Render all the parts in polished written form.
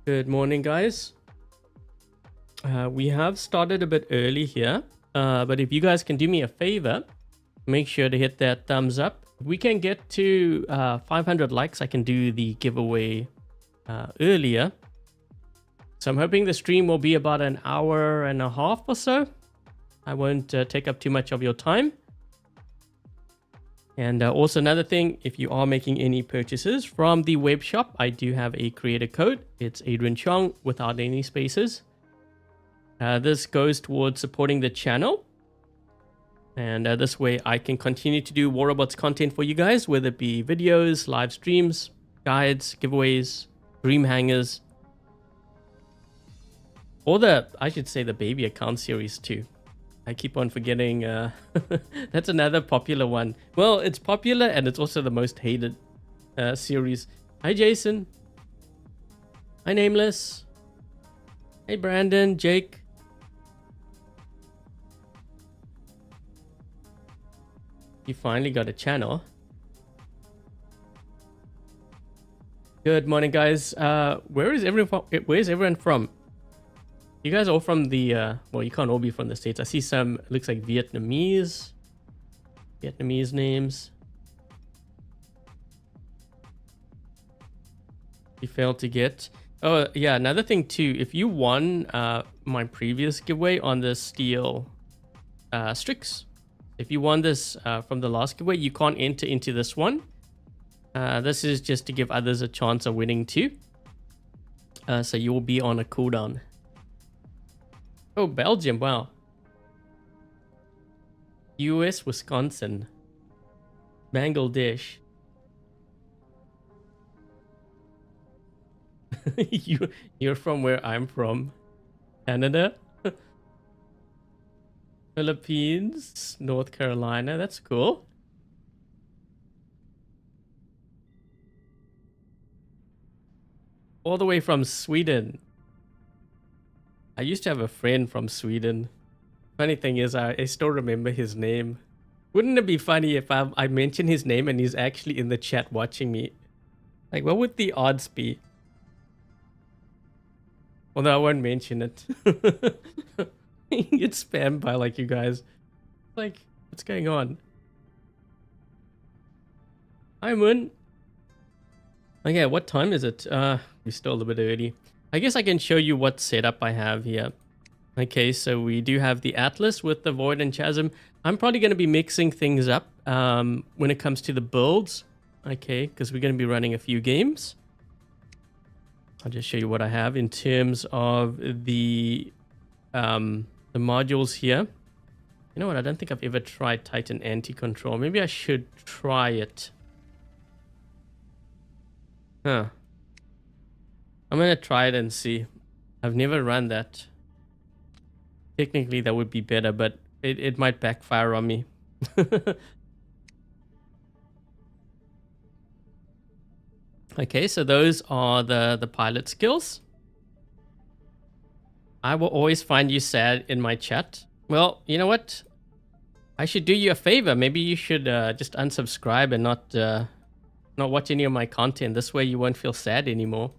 Good morning, guys. We have started a bit early here, but if you guys can do me a favor, make sure to hit that thumbs up. If we can get to 500 likes, I can do the giveaway earlier. So I'm hoping the stream will be about an hour and a half or so. I won't take up too much of your time. And also another thing, if you are making any purchases from the web shop, I do have a creator code. It's Adrian Chong without any spaces. This goes towards supporting the channel. And this way I can continue to do War Robots content for you guys, whether it be videos, live streams, guides, giveaways, dream hangers, or I should say the baby account series too. I keep on forgetting. That's another popular one. Well, it's popular and it's also the most hated series. Hi, Jason. Hi, Nameless. Hey, Brandon, Jake. You finally got a channel. Good morning, guys. Where's everyone from? You guys all from the, well, you can't all be from the States. I see some, looks like Vietnamese names. You failed to get. Oh, yeah, another thing too. If you won my previous giveaway on the steel Strix, if you won this from the last giveaway, you can't enter into this one. This is just to give others a chance of winning too. So you will be on a cooldown. Oh, Belgium, wow. US, Wisconsin. Bangladesh. You're from where I'm from. Canada. Philippines. North Carolina. That's cool. All the way from Sweden. I used to have a friend from Sweden. Funny thing is, I still remember his name. Wouldn't it be funny if I mention his name and he's actually in the chat watching me? Like, what would the odds be? Although I won't mention it. It's spammed by like you guys. Like, what's going on? Hi, Moon. Okay, what time is it? We're still a bit early. I guess I can show you what setup I have here. Okay, so we do have the Atlas with the Void and Chasm. I'm probably going to be mixing things up when it comes to the builds. Okay, because we're going to be running a few games. I'll just show you what I have in terms of the modules here. You know what? I don't think I've ever tried Titan Anti-Control. Maybe I should try it. Huh. I'm going to try it and see. I've never run that. Technically, that would be better, but it might backfire on me. Okay, so those are the pilot skills. I will always find you sad in my chat. Well, you know what? I should do you a favor. Maybe you should just unsubscribe and not watch any of my content. This way you won't feel sad anymore.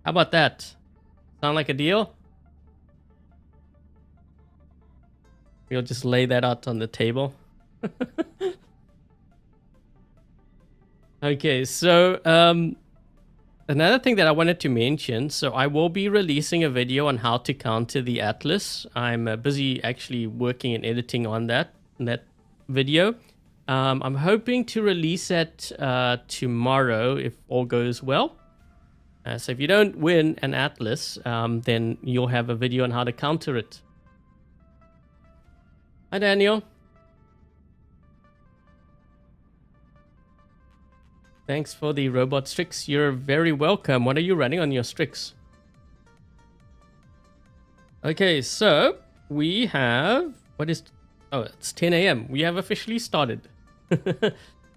How about that? Sound like a deal? We'll just lay that out on the table. Okay, so another thing that I wanted to mention, so I will be releasing a video on how to counter the Atlas. I'm busy actually working and editing on that video. I'm hoping to release it tomorrow if all goes well. So if you don't win an Atlas, then you'll have a video on how to counter it. Hi, Daniel. Thanks for the robot Strix. You're very welcome. What are you running on your Strix? Okay, so we have... What is... Oh, it's 10 a.m. We have officially started.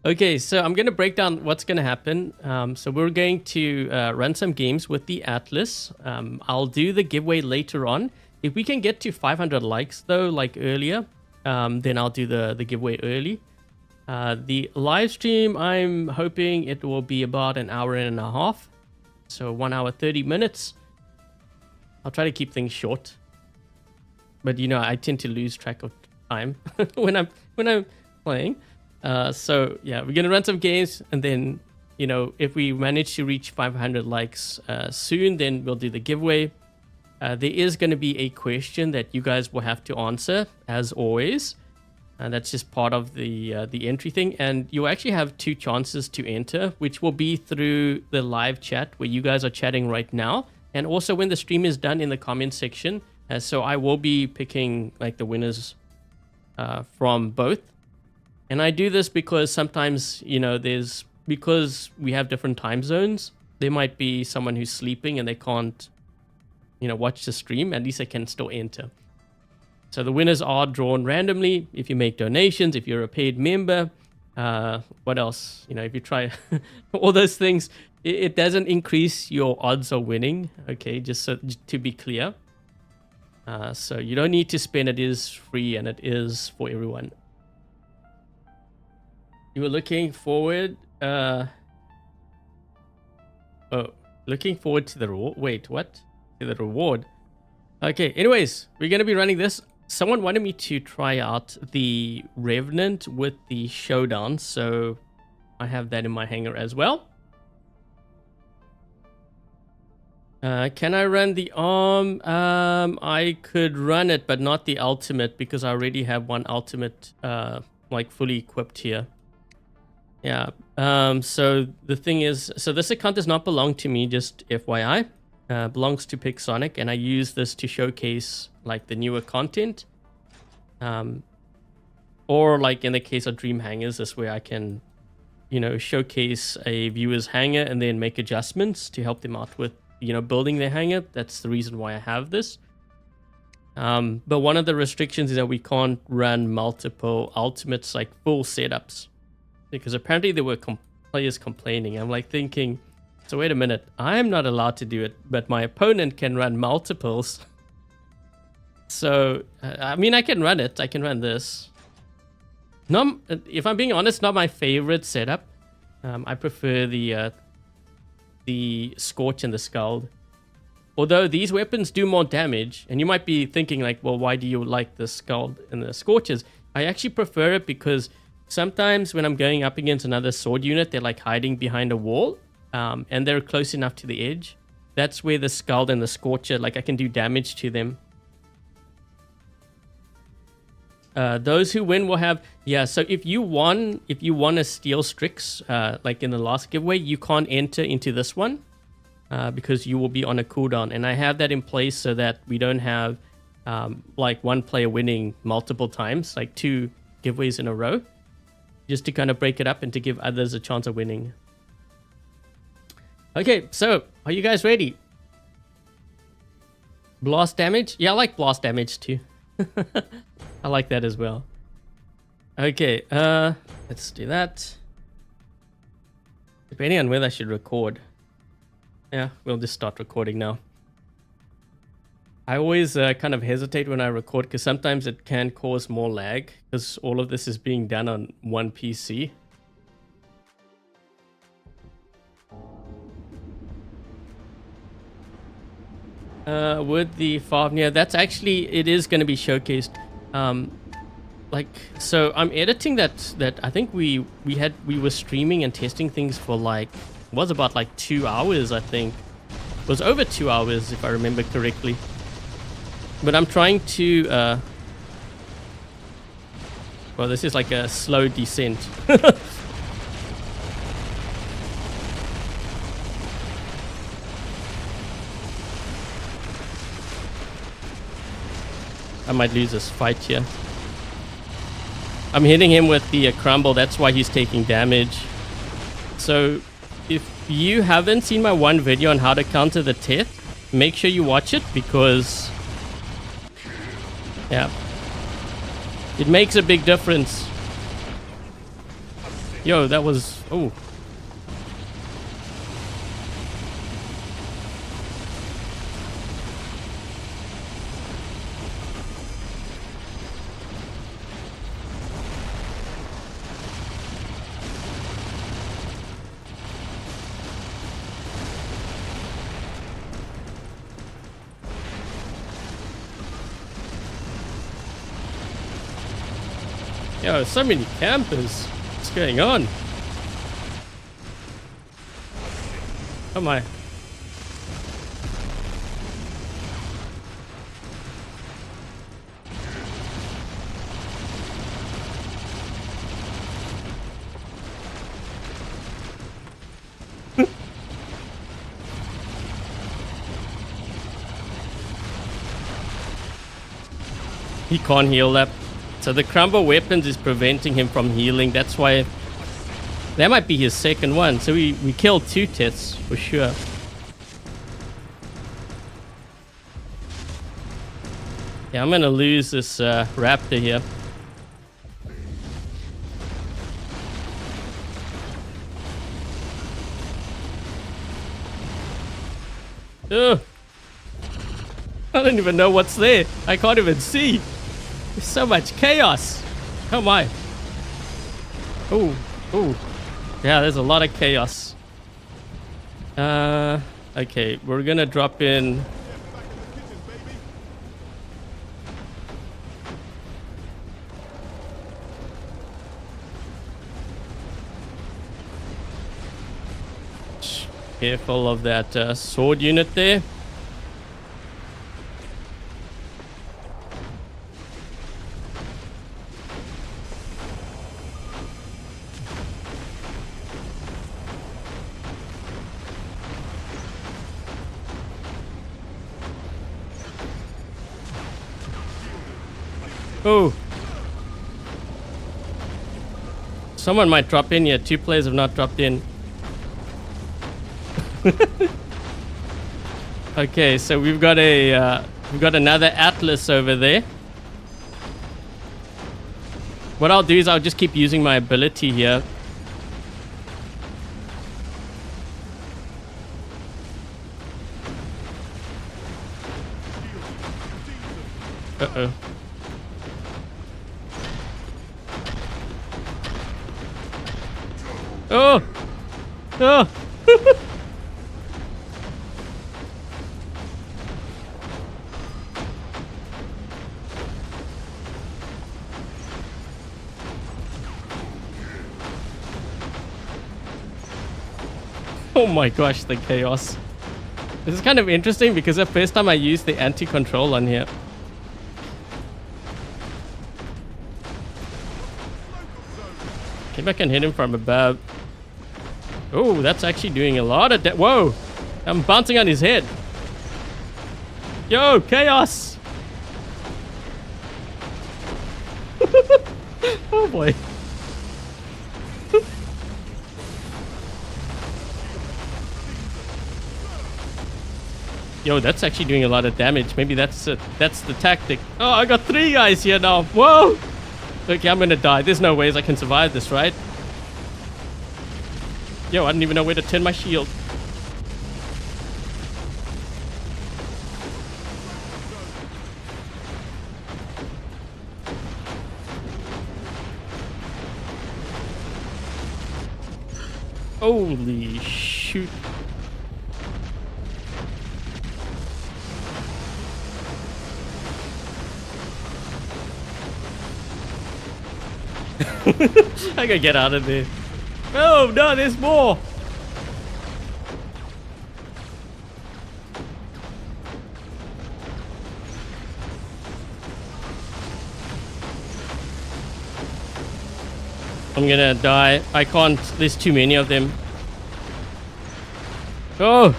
Okay, so I'm going to break down what's going to happen. So we're going to run some games with the Atlas. I'll do the giveaway later on. If we can get to 500 likes, though, like earlier, then I'll do the giveaway early. The live stream, I'm hoping it will be about an hour and a half. So 1 hour 30 minutes. I'll try to keep things short, but you know I tend to lose track of time when I'm playing. So yeah, we're gonna run some games, and then you know if we manage to reach 500 likes soon, then we'll do the giveaway. There is going to be a question that you guys will have to answer, as always. And that's just part of the entry thing. And you'll actually have 2 chances to enter, which will be through the live chat where you guys are chatting right now. And also when the stream is done in the comment section. So I will be picking like the winners from both. And I do this because sometimes, you know, because we have different time zones, there might be someone who's sleeping and they can't, you know, watch the stream. At least they can still enter. So the winners are drawn randomly if you make donations, if you're a paid member. What else? You know, if you try all those things, it doesn't increase your odds of winning. Okay, just so to be clear. So you don't need to spend. It is free and it is for everyone. You were looking forward. Looking forward to the reward. Wait, what? To the reward. Okay, anyways, we're going to be running this. Someone wanted me to try out the Revenant with the Showdown, so I have that in my hangar as well. Can I run the arm? I could run it, but not the ultimate, because I already have one ultimate like fully equipped here. Yeah, so the thing is, so this account does not belong to me, just FYI. Belongs to Pixonic, and I use this to showcase like the newer content, or like in the case of Dream Hangars, this where I can, you know, showcase a viewer's hangar and then make adjustments to help them out with, you know, building their hangar. That's the reason why I have this. But one of the restrictions is that we can't run multiple ultimates, like full setups, because apparently there were players complaining. I'm like thinking, so wait a minute, I'm not allowed to do it, but my opponent can run multiples. So, I mean, I can run it. I can run this. No, if I'm being honest, not my favorite setup. I prefer the Scorch and the Scald. Although these weapons do more damage, and you might be thinking like, well, why do you like the Scald and the Scorches? I actually prefer it because sometimes when I'm going up against another sword unit, they're like hiding behind a wall. And they're close enough to the edge. That's where the Scald and the Scorcher, like I can do damage to them. Those who win will have, yeah, so if you won a Steel Strix, like in the last giveaway, you can't enter into this one because you will be on a cooldown. And I have that in place so that we don't have like one player winning multiple times, like 2 giveaways in a row, just to kind of break it up and to give others a chance of winning. Okay, so are you guys ready? Blast damage? Yeah, I like blast damage too. I like that as well. Okay, let's do that. Depending on whether I should record. Yeah, we'll just start recording now. I always kind of hesitate when I record because sometimes it can cause more lag because all of this is being done on one PC. With the Fafnir, that's actually, it is going to be showcased. Like, so I'm editing that I think we were streaming and testing things for like, it was about like 2 hours, I think. It was over 2 hours if I remember correctly. But I'm trying to, well, this is like a slow descent. I might lose this fight here. I'm hitting him with the crumble, that's why he's taking damage. So if you haven't seen my one video on how to counter the Teth, make sure you watch it because, yeah, it makes a big difference. Yo, that was, oh. Yo, so many campers. What's going on? Oh my. He can't heal that. So the crumble weapons is preventing him from healing. That's why that might be his second one. So we killed 2 tits for sure. Yeah, I'm gonna lose this Raptor here. Ugh. I don't even know what's there. I can't even see. There's so much chaos. Oh my. Oh, oh. Yeah, there's a lot of chaos. Okay, we're gonna drop in. Careful of that sword unit there. Oh. Someone might drop in here. 2 players have not dropped in. Okay, so we've got another Atlas over there. What I'll do is I'll just keep using my ability here. Uh-oh. Oh! Oh! Oh my gosh, the chaos. This is kind of interesting because the first time I used the anti-control on here. Maybe I can hit him from above. Oh, that's actually doing a lot of whoa! I'm bouncing on his head. Yo, chaos! Oh boy. Yo, that's actually doing a lot of damage. Maybe that's the tactic. Oh, I got 3 guys here now. Whoa! Okay, I'm gonna die. There's no ways I can survive this, right? Yo, I didn't even know where to turn my shield. Holy shoot. I gotta get out of there. Oh no, there's more. I'm gonna die. I can't. There's too many of them. Oh,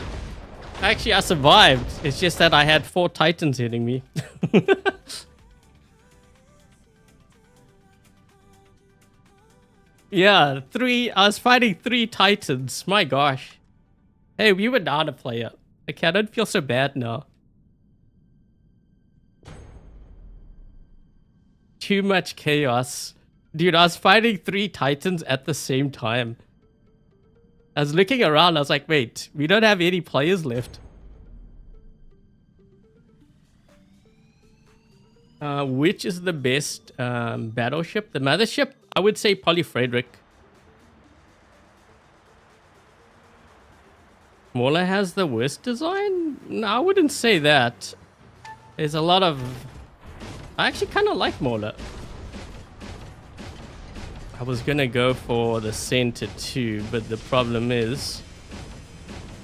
actually, I survived. It's just that I had 4 titans hitting me. Yeah, 3. I was fighting 3 titans. My gosh. Hey, we were down a player. Okay, I don't feel so bad now. Too much chaos. Dude, I was fighting 3 titans at the same time. I was looking around. I was like, wait, we don't have any players left. Which is the best battleship? The mothership? I would say Polyfrederick. Mauler has the worst design? No, I wouldn't say that. There's a lot of... I actually kind of like Mauler. I was gonna go for the center too, but the problem is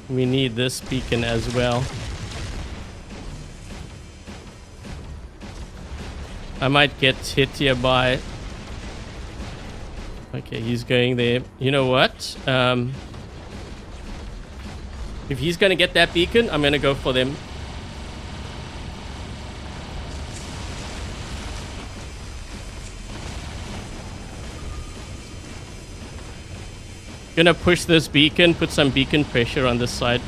we need this beacon as well. I might get hit here by... Okay, he's going there. You know what? If he's gonna get that beacon, I'm gonna go for them. Gonna push this beacon, put some beacon pressure on this side.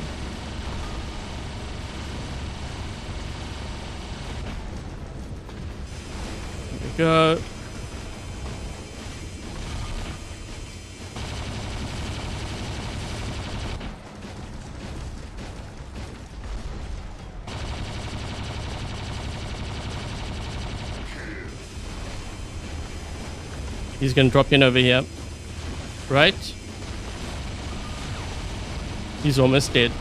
Here we go. He's gonna drop in over here. Right? He's almost dead.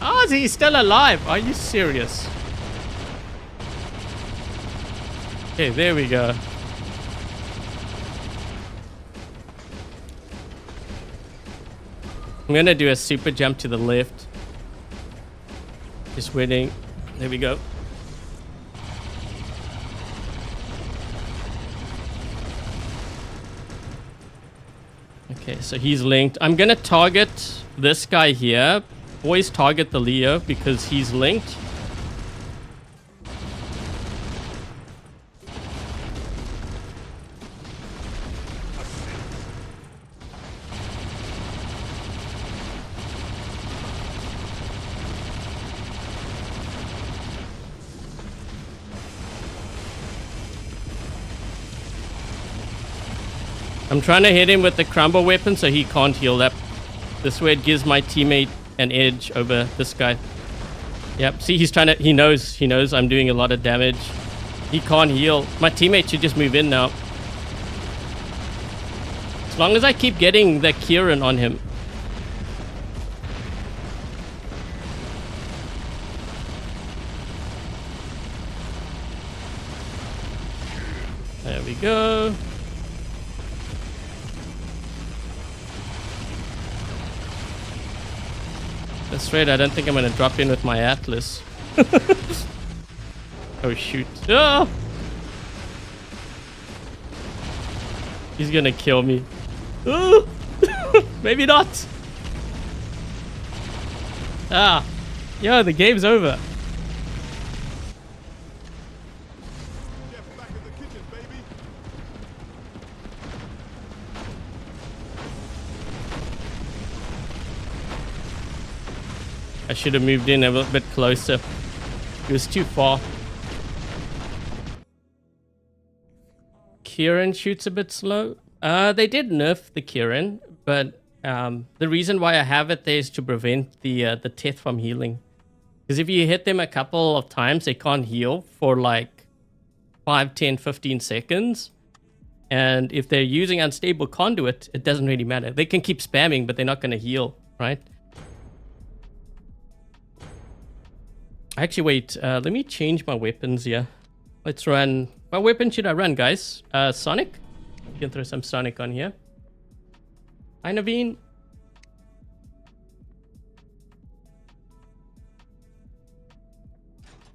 Oh, he's still alive. Are you serious? Okay, there we go. I'm gonna do a super jump to the left. Just waiting. There we go. Okay, so he's linked. I'm gonna target this guy here. Always target the Leo because he's linked. I'm trying to hit him with the crumble weapon so he can't heal up. This way it gives my teammate an edge over this guy. Yep, see, he's trying to... He knows I'm doing a lot of damage. He can't heal. My teammate should just move in now. As long as I keep getting the Kieran on him. There we go. That's right, I don't think I'm gonna drop in with my Atlas. Oh shoot. Oh! He's gonna kill me. Oh! Maybe not! Ah! Yo, the game's over. I should have moved in a little bit closer. It was too far. Kieran shoots a bit slow. They did nerf the Kieran, but the reason why I have it there is to prevent the Teth from healing. Because if you hit them a couple of times, they can't heal for like 5, 10, 15 seconds. And if they're using unstable conduit, it doesn't really matter. They can keep spamming, but they're not going to heal, right? Actually, wait. Let me change my weapons here. Let's run... What weapon should I run, guys? Sonic? You can throw some Sonic on here. Hi, Naveen.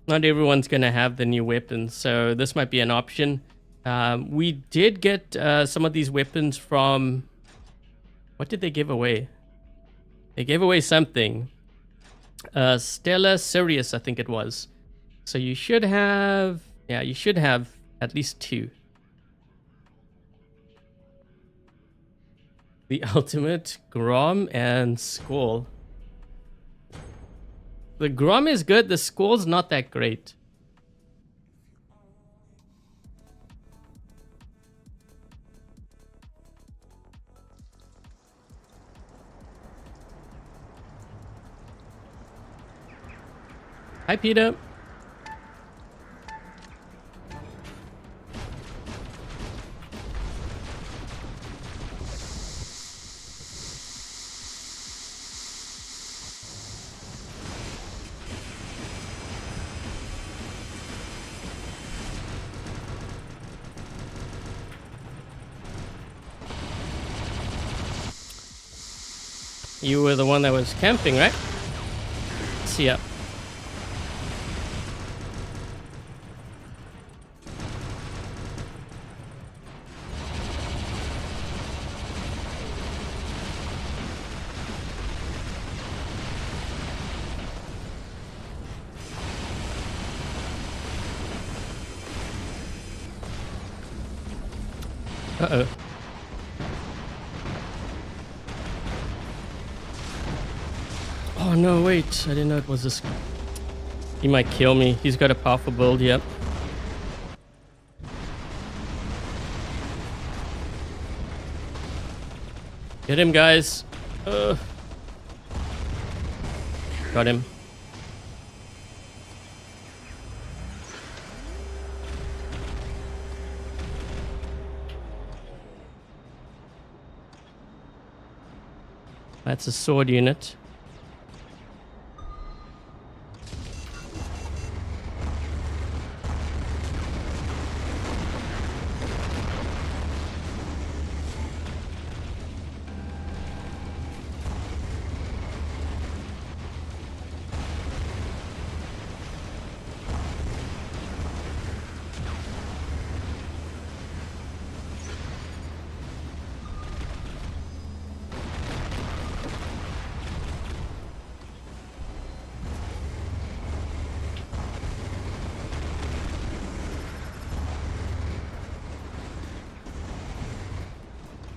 Not everyone's going to have the new weapons, so this might be an option. We did get some of these weapons from... What did they give away? They gave away something. Stella Sirius, I think it was. So you should have... Yeah, you should have at least 2. The ultimate, Grom and Squall. The Grom is good, the Squall's not that great. Hi, Peter. You were the one that was camping, right? See ya. Uh-oh. Oh no, wait. I didn't know it was this. He might kill me. He's got a powerful build, yep. Get him, guys. Got him. That's a sword unit.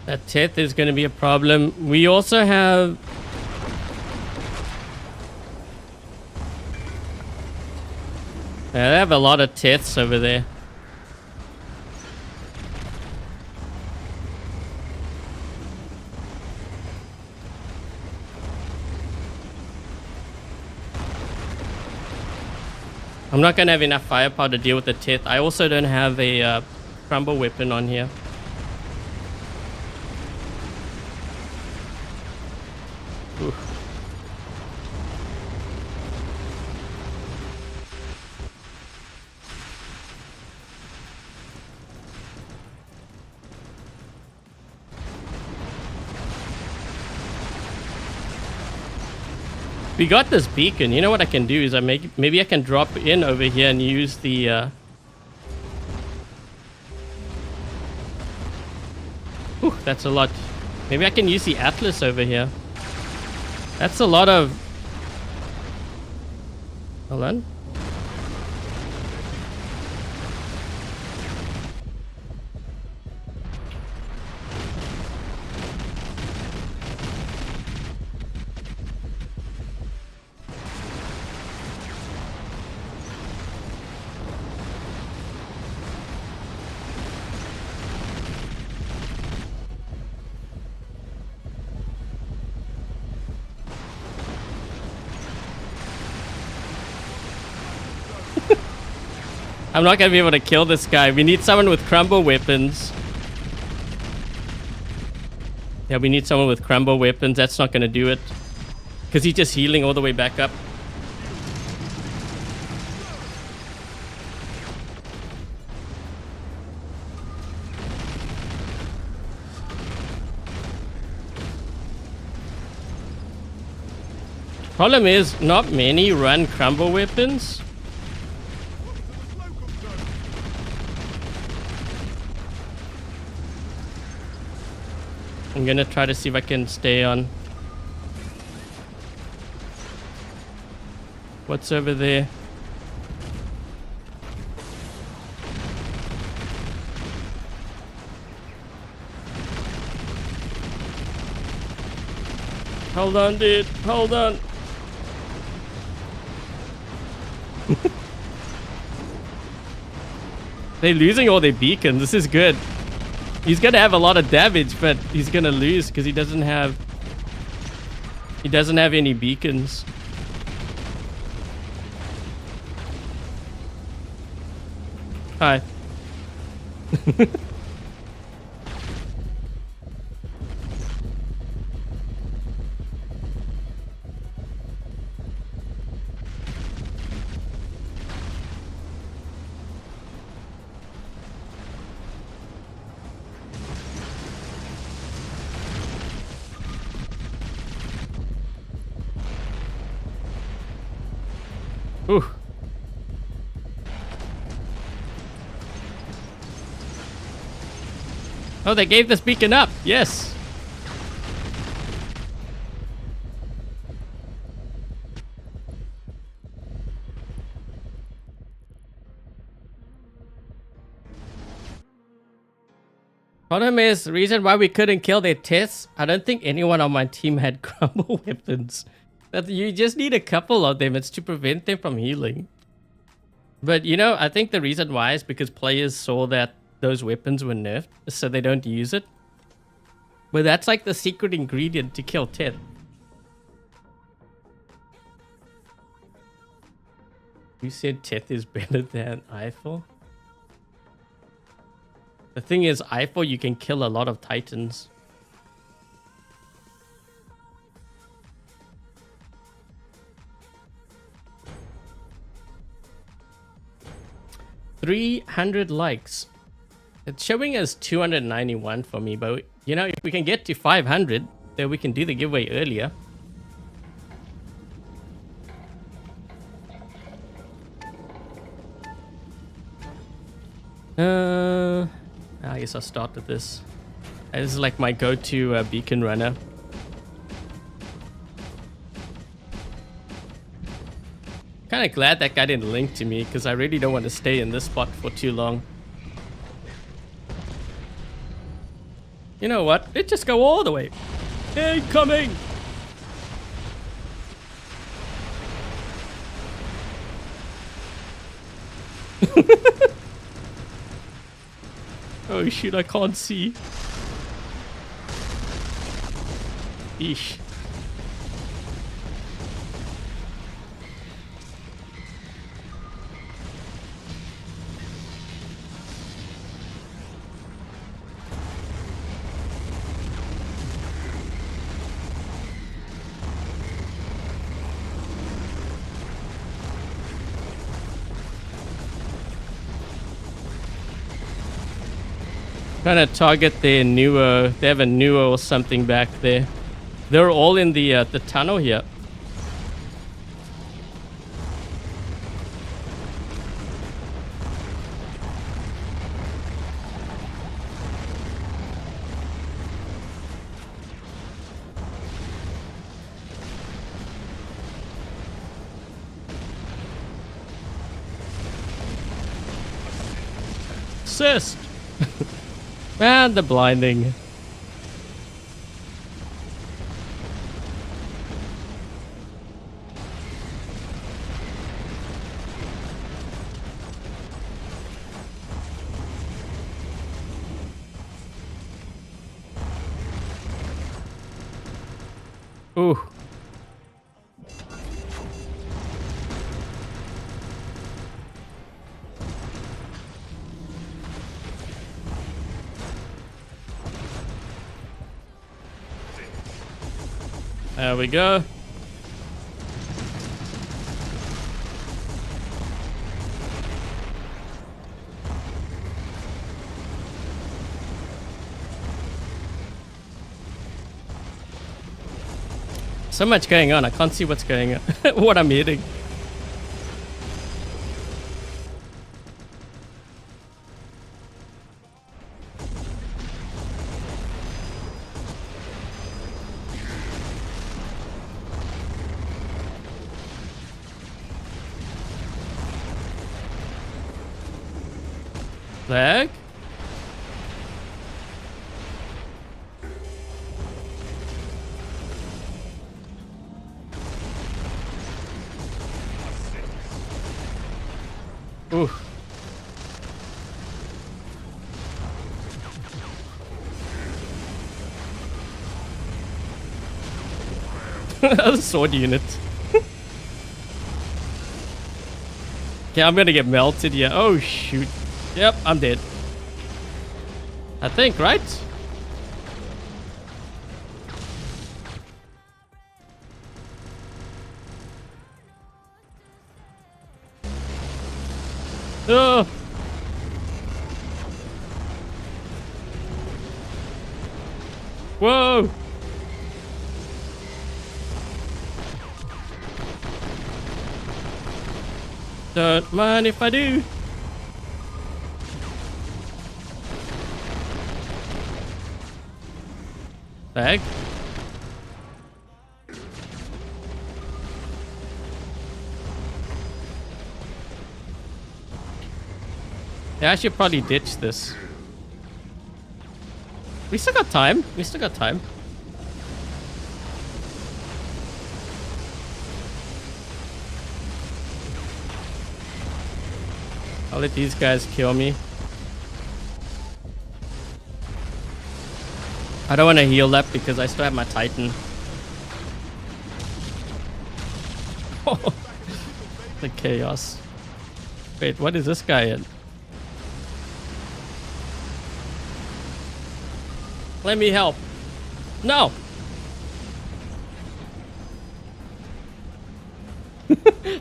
That Teth is going to be a problem. We also have... Yeah, they have a lot of Teths over there. I'm not going to have enough firepower to deal with the Teth. I also don't have a crumble weapon on here. We got this beacon. You know what I can do is maybe I can drop in over here and use the that's a lot. Maybe I can use the Atlas over here. That's a lot of... Hold on. I'm not gonna be able to kill this guy. We need someone with crumble weapons. Yeah, we need someone with crumble weapons. That's not gonna do it. Because he's just healing all the way back up. Problem is, not many run crumble weapons. I'm gonna try to see if I can stay on. What's over there? Hold on, dude. Hold on. They're losing all their beacons. This is good. He's gonna have a lot of damage, but he's gonna lose because he doesn't have any beacons. Hi. Oh, they gave this beacon up. Yes. Problem is, the reason why we couldn't kill their tests, I don't think anyone on my team had crumble weapons. That you just need a couple of them. It's to prevent them from healing. But you know, I think the reason why is because players saw that those weapons were nerfed, so they don't use it. But that's like the secret ingredient to kill Teth. You said Teth is better than Eiffel? The thing is, Eiffel, you can kill a lot of Titans. $300 likes. It's showing as 291 for me, but you know, if we can get to 500, then we can do the giveaway earlier. I guess I'll start with this. This is like my go-to beacon runner. Kind of glad that guy didn't link to me, because I really don't want to stay in this spot for too long. You know what? Let's just go all the way. Incoming! Oh shoot, I can't see. Eesh. Trying to target their newer. They have a newer or something back there. They're all in the tunnel here. Assist. Man, the blinding. Ooh. There we go. So much going on. I can't see what's going on. What I'm hitting. Lag? Ooh. That's a sword unit. Okay, I'm gonna get melted here. Oh shoot. Yep, I'm dead. I think, right? Oh. Whoa. Don't mind if I do. Bag. Yeah, I should probably ditch this. We still got time. We still got time. I'll let these guys kill me. I don't want to heal up because I still have my Titan. The chaos. Wait, what is this guy in? Let me help. No!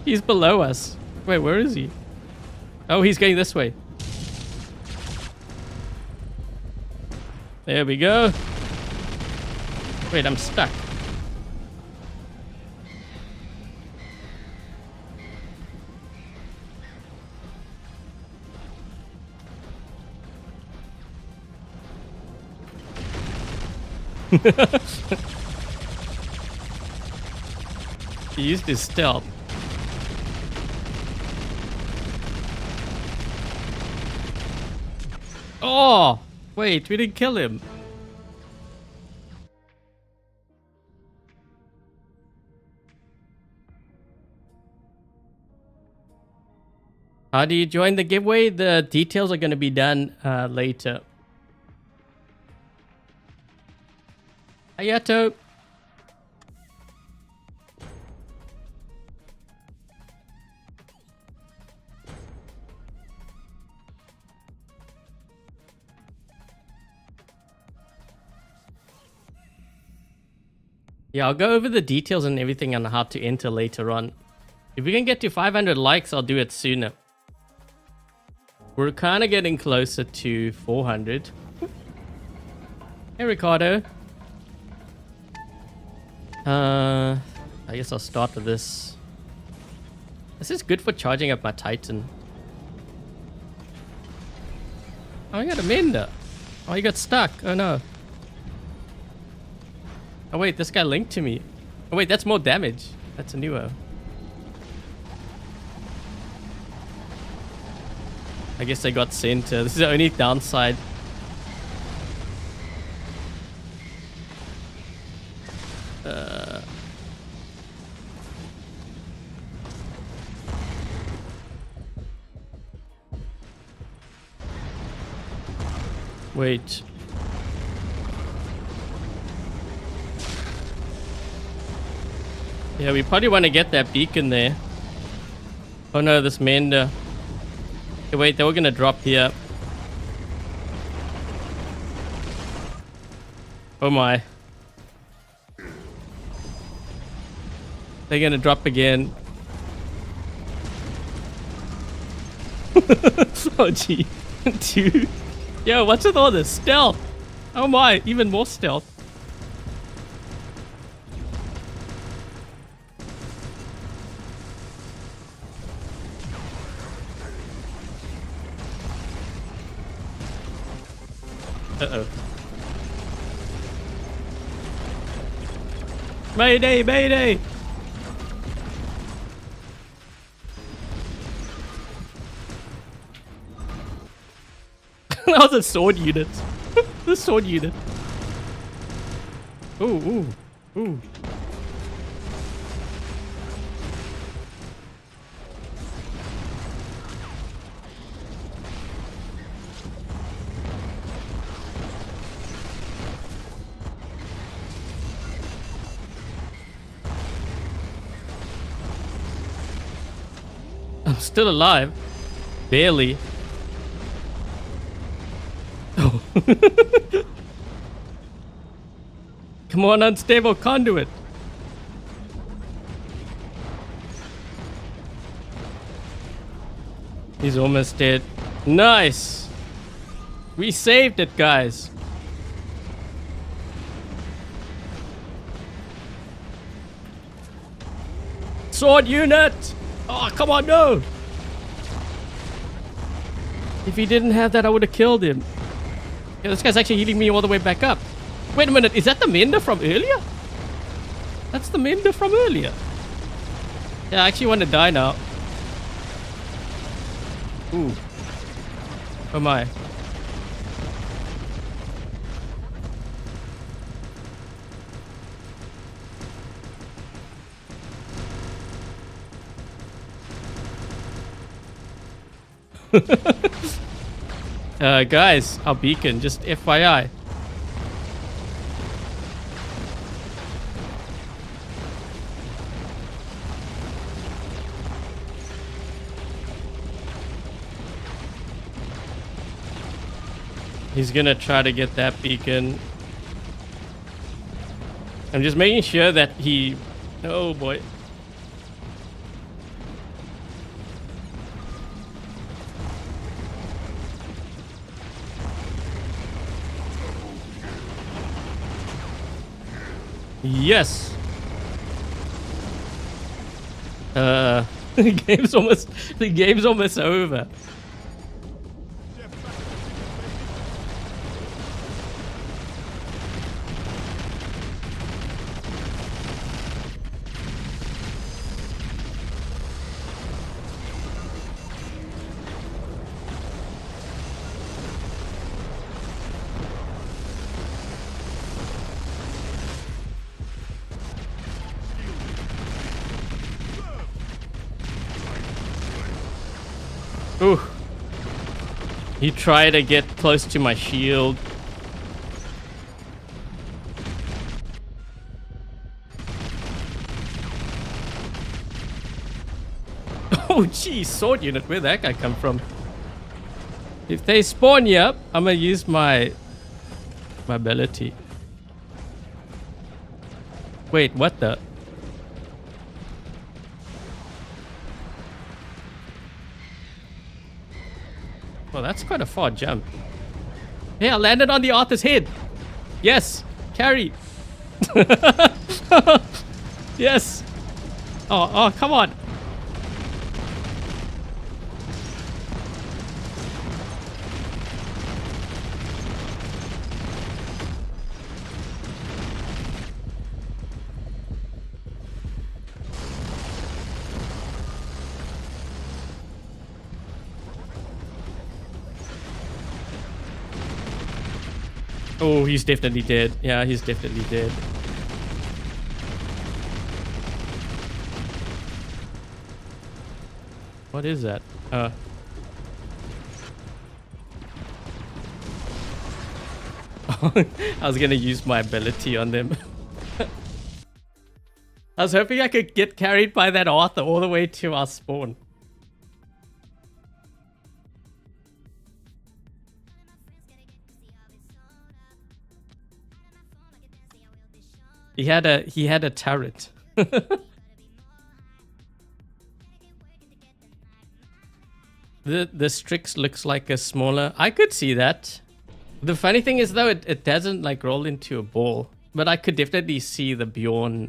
He's below us. Wait, where is he? Oh, he's going this way. There we go. Wait, I'm stuck. He used his stealth. Oh! Wait, we didn't kill him. How do you join the giveaway? The details are going to be done later. Hayato. Yeah, I'll go over the details and everything on how to enter later on. If we can get to 500 likes, I'll do it sooner. We're kind of getting closer to 400. Hey, Ricardo. I guess I'll start with this. This is good for charging up my Titan. Oh, I got a mender. Oh, he got stuck. Oh, no. Oh, wait, this guy linked to me. Oh, wait, that's more damage. That's a newer. I guess they got sent. This is the only downside. Wait. Yeah, we probably want to get that beacon there. Oh no, this mender. Okay, wait, they were gonna drop here. Oh my. They're gonna drop again. Oh gee. Dude. Yo, what's with all this stealth? Oh my, even more stealth. Uh-oh. Mayday, mayday! That was a sword unit. The sword unit. Ooh, ooh, ooh. I'm still alive. Barely. Oh. Come on, unstable conduit. He's almost dead. Nice. We saved it, guys. Sword unit. Oh, come on, no. If he didn't have that, I would have killed him. Yeah, this guy's actually healing me all the way back up. Wait a minute, is that the Mender from earlier? That's the Mender from earlier. Yeah, I actually want to die now. Ooh. Oh my. Guys, our beacon, just FYI. He's gonna try to get that beacon. I'm just making sure that he... Oh boy. Yes. The game's almost over. Ooh. He tried to get close to my shield. Oh geez, sword unit, where'd that guy come from? If they spawn you up, I'm gonna use my ability. Wait, what the? Well, that's quite a far jump. Hey, I landed on the Arthur's head. Yes, carry. Yes. Oh, come on. Oh, he's definitely dead. Yeah, he's definitely dead. What is that? I was gonna use my ability on them. I was hoping I could get carried by that Arthur all the way to our spawn. He had a turret. The Strix looks like a smaller. I could see that. The funny thing is though, it doesn't like roll into a ball, but I could definitely see the Bjorn.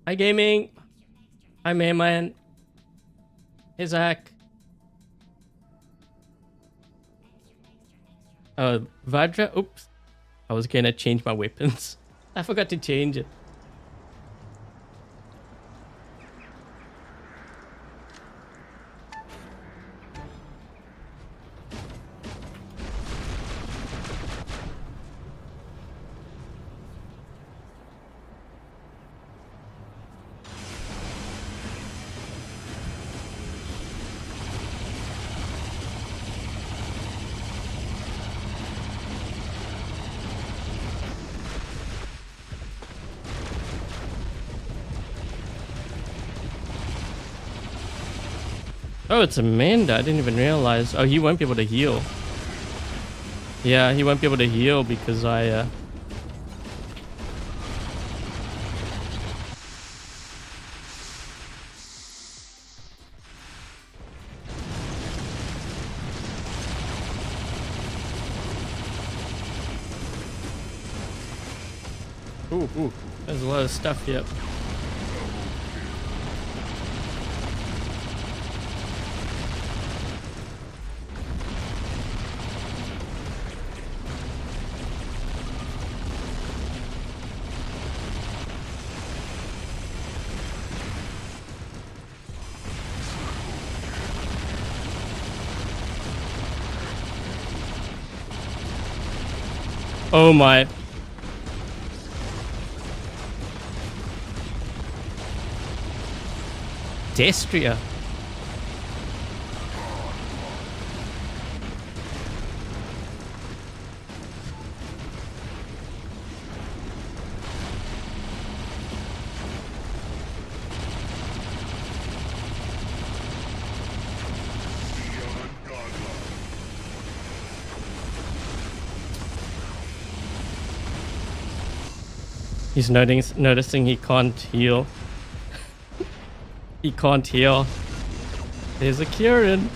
Hi gaming. Hi Mayman. Hey Zach. Vajra. Oops. I was gonna change my weapons. I forgot to change it. Oh, it's Amanda. I didn't even realize. Oh, he won't be able to heal. Yeah, he won't be able to heal because I... Ooh, there's a lot of stuff here. Oh my. Destria. He's noticing he can't heal. He can't heal. There's a Kieran.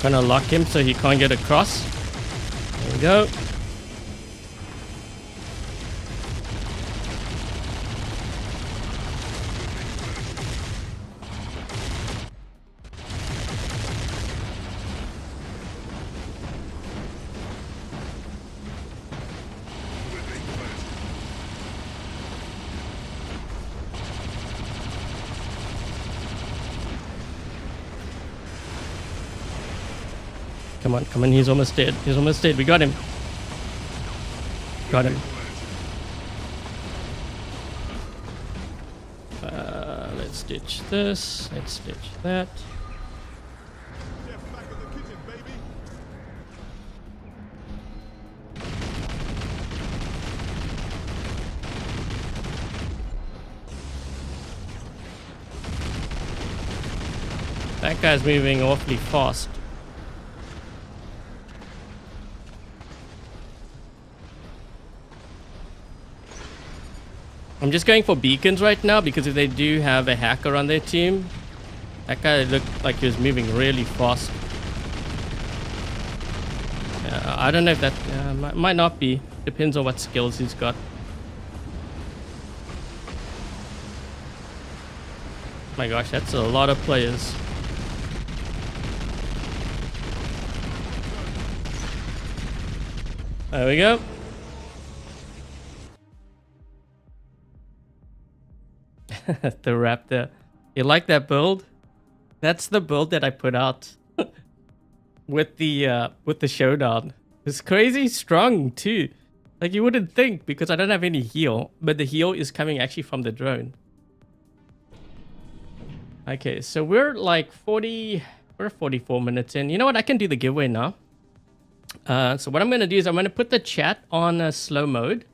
Gonna lock him so he can't get across. There we go. Come on, he's almost dead. He's almost dead. We got him. Got him. Let's ditch this. Let's ditch that. That guy's moving awfully fast. I'm just going for beacons right now because if they do have a hacker on their team, that guy looked like he was moving really fast. I don't know if that might not be. Depends on what skills he's got. My gosh, that's a lot of players. There we go. The Raptor. You like that build? That's the build that I put out with the showdown. It's crazy strong too. Like you wouldn't think because I don't have any heal, but the heal is coming actually from the drone. Okay, so we're like 44 minutes in. You know what? I can do the giveaway now. So what I'm going to do is I'm going to put the chat on slow mode.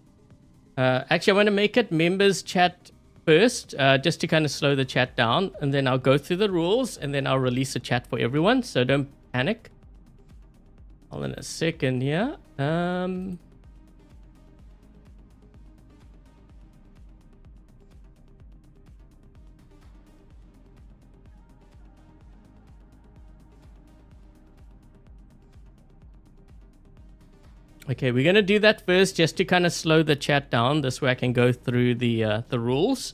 Actually, I want to make it members chat first, just to kind of slow the chat down, and then I'll go through the rules and then I'll release a chat for everyone, so don't panic. Hold on a second here. Okay, we're going to do that first just to kind of slow the chat down. This way I can go through the rules.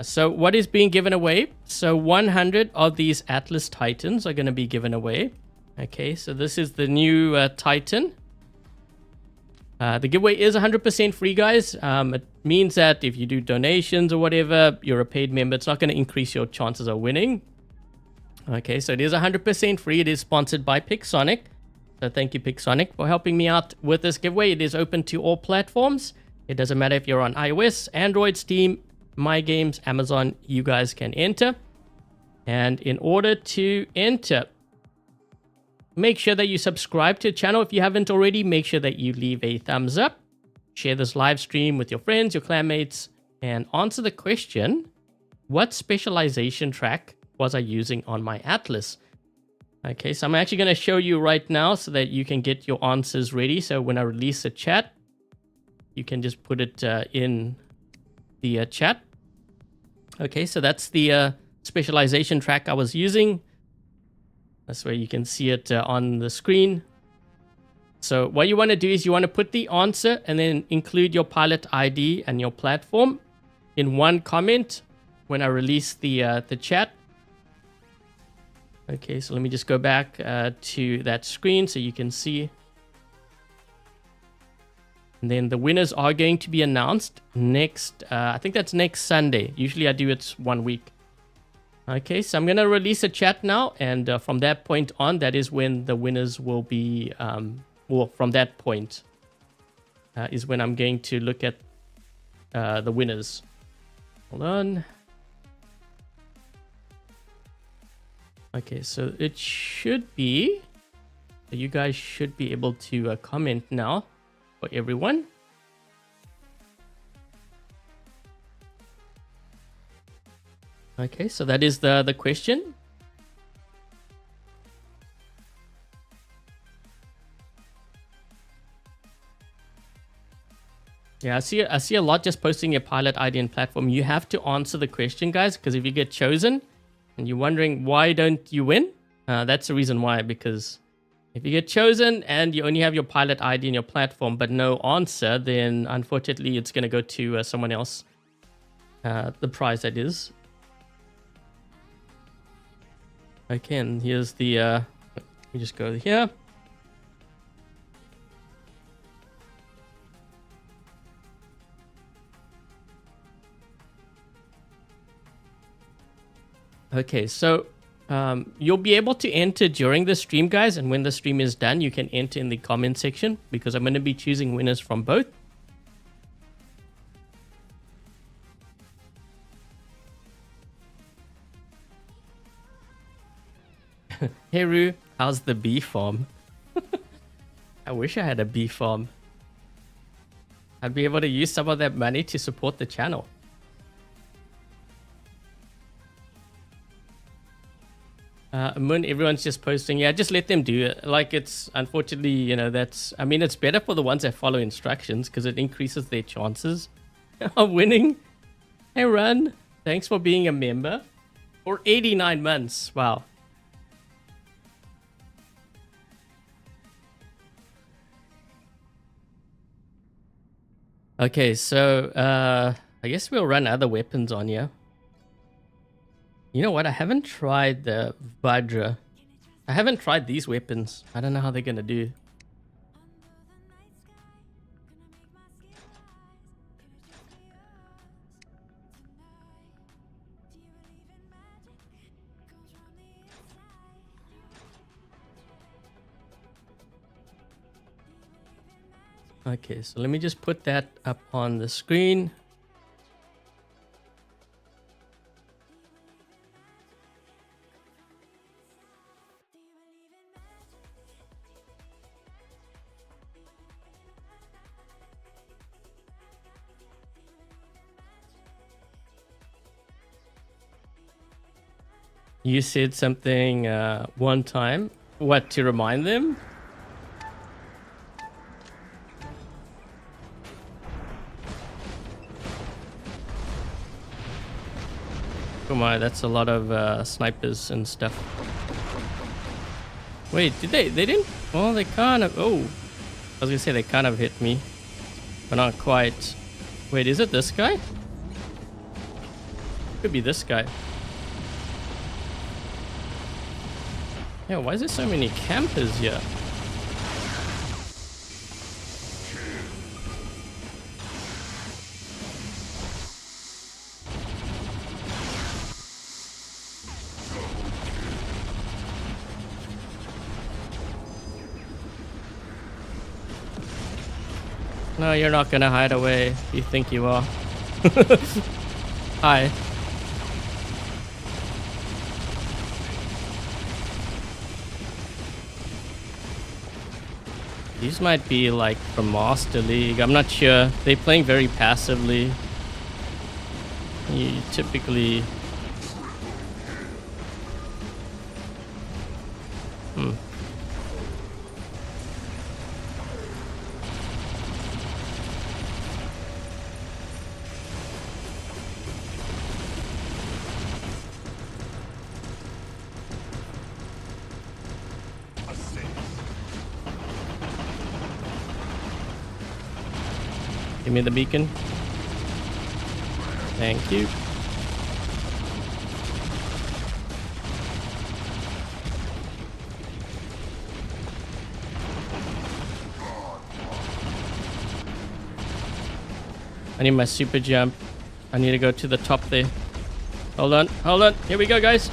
So what is being given away? So 100 of these Atlas Titans are going to be given away. Okay, so this is the new Titan. The giveaway is 100% free, guys. It means that if you do donations or whatever, you're a paid member, it's not going to increase your chances of winning. Okay, so it is 100% free. It is sponsored by Pixonic. So thank you, Pixonic, for helping me out with this giveaway. It is open to all platforms. It doesn't matter if you're on iOS, Android, Steam, My Games, Amazon, you guys can enter. And in order to enter, make sure that you subscribe to the channel. If you haven't already, make sure that you leave a thumbs up. Share this live stream with your friends, your clanmates, and answer the question, what specialization track was I using on my Atlas? Okay, so I'm actually going to show you right now so that you can get your answers ready. So when I release a chat, you can just put it in the chat. Okay, so that's the specialization track I was using. That's where you can see it on the screen. So what you want to do is you want to put the answer and then include your pilot ID and your platform in one comment when I release the chat. Okay, so let me just go back to that screen so you can see. And then the winners are going to be announced next, I think that's next Sunday. Usually I do it 1 week. Okay, so I'm going to release a chat now. And from that point on, that is when the winners will be, well, from that point is when I'm going to look at the winners. Hold on. Okay, so it should be, you guys should be able to comment now for everyone. Okay, so that is the question. Yeah, I see a lot just posting your pilot ID and platform. You have to answer the question, guys, because if you get chosen and you're wondering why don't you win, that's the reason why. Because if you get chosen and you only have your pilot ID and your platform but no answer, then unfortunately it's going to go to someone else. The prize, that is. Okay, and here's the... let me just go here. Okay, so you'll be able to enter during the stream, guys, and when the stream is done, you can enter in the comment section because I'm going to be choosing winners from both. Hey Roo, how's the bee farm? I wish I had a bee farm. I'd be able to use some of that money to support the channel. Moon, everyone's just posting. Yeah, just let them do it. Like, it's unfortunately, you know, that's, I mean, it's better for the ones that follow instructions because it increases their chances of winning. Hey, Run, thanks for being a member for 89 months. Wow. Okay, so I guess we'll run other weapons on you. You know what? I haven't tried the Vajra. I haven't tried these weapons. I don't know how they're gonna do. Okay, so let me just put that up on the screen. You said something one time. What, to remind them? Come on, that's a lot of snipers and stuff. Wait, did they? They didn't? Well, they kind of... Oh, I was gonna say they kind of hit me, but not quite. Wait, is it this guy? Could be this guy. Yeah, why is there so many campers here? No, you're not gonna hide away. You think you are. Hi. These might be like from Master League. I'm not sure. They're playing very passively. You typically... Give me the beacon. Thank you. I need my super jump. I need to go to the top there. Hold on, hold on. Here we go, guys.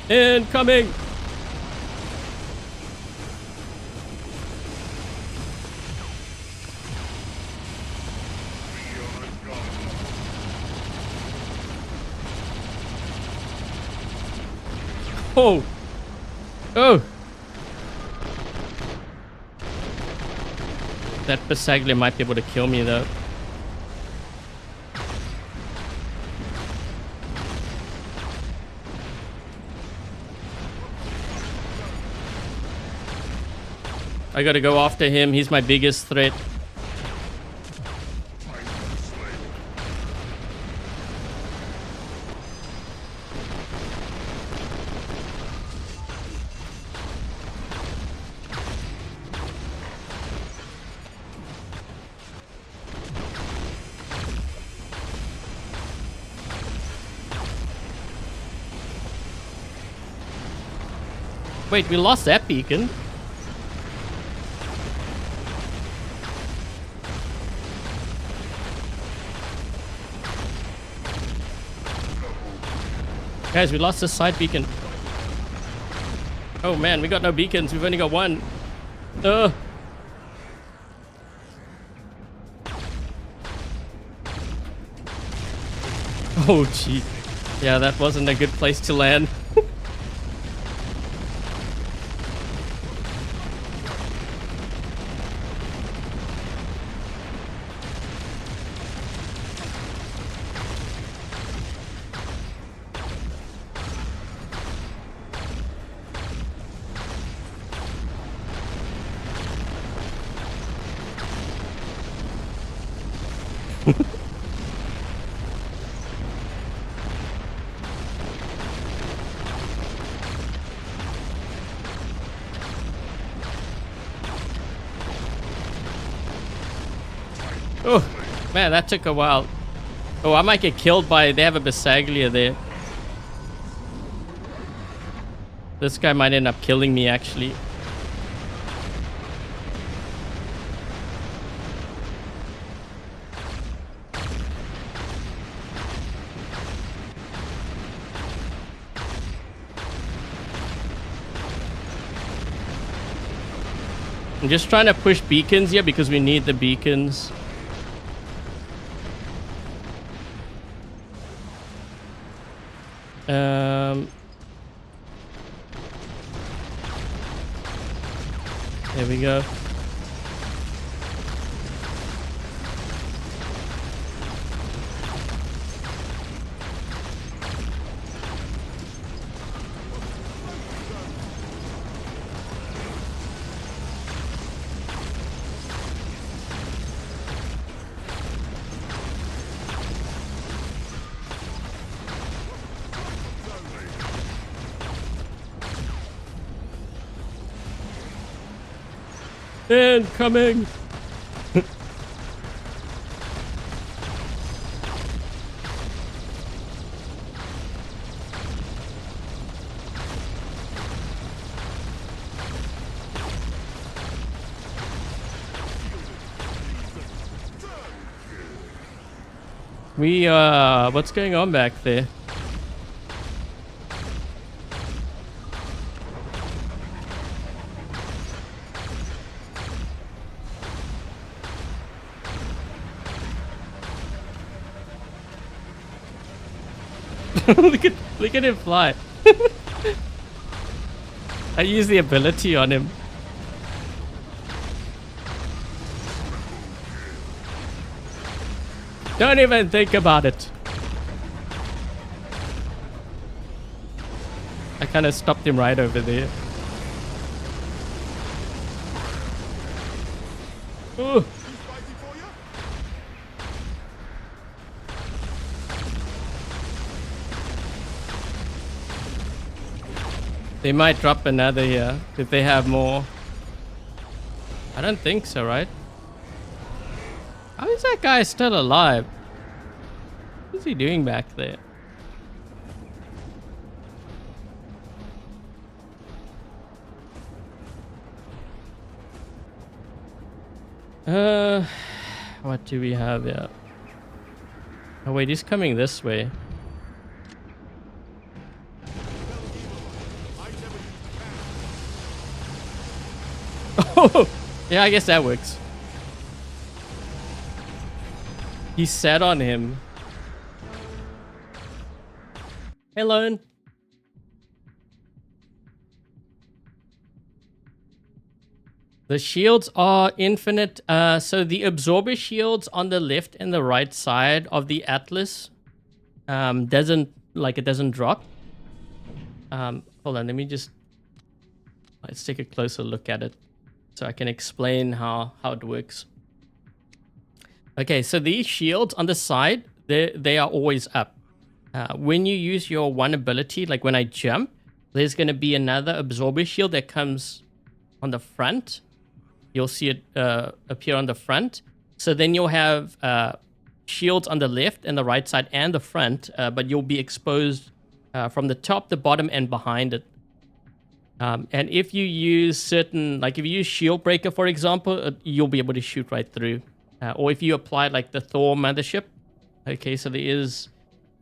Incoming. Oh. Oh. That Basaglia might be able to kill me though. I gotta go after him. He's my biggest threat. Wait, we lost that beacon. Guys, we lost the side beacon. Oh man, we got no beacons. We've only got one. Oh gee. Yeah, that wasn't a good place to land. Oh, man, that took a while. Oh, I might get killed by... They have a Basaglia there. This guy might end up killing me, actually. I'm just trying to push beacons here because we need the beacons. There we go. Incoming! What's going on back there? Look at him fly. I use the ability on him. Don't even think about it. I kind of stopped him right over there. Ooh. They might drop another here if they have more. I don't think so, right? How is that guy still alive? What's he doing back there? What do we have here? Oh wait, he's coming this way. Oh, yeah, I guess that works. He sat on him. Hey, Lone. The shields are infinite. So the absorber shields on the left and the right side of the Atlas doesn't drop. Hold on, let's take a closer look at it so I can explain how it works. Okay, so these shields on the side, they are always up. When you use your one ability, like when I jump, there's going to be another absorber shield that comes on the front. You'll see it appear on the front. So then you'll have shields on the left and the right side and the front, but you'll be exposed from the top, the bottom, and behind it. And if you use certain, like if you use Shield Breaker, for example, you'll be able to shoot right through. Or if you apply like the Thor mothership. Okay, so there is...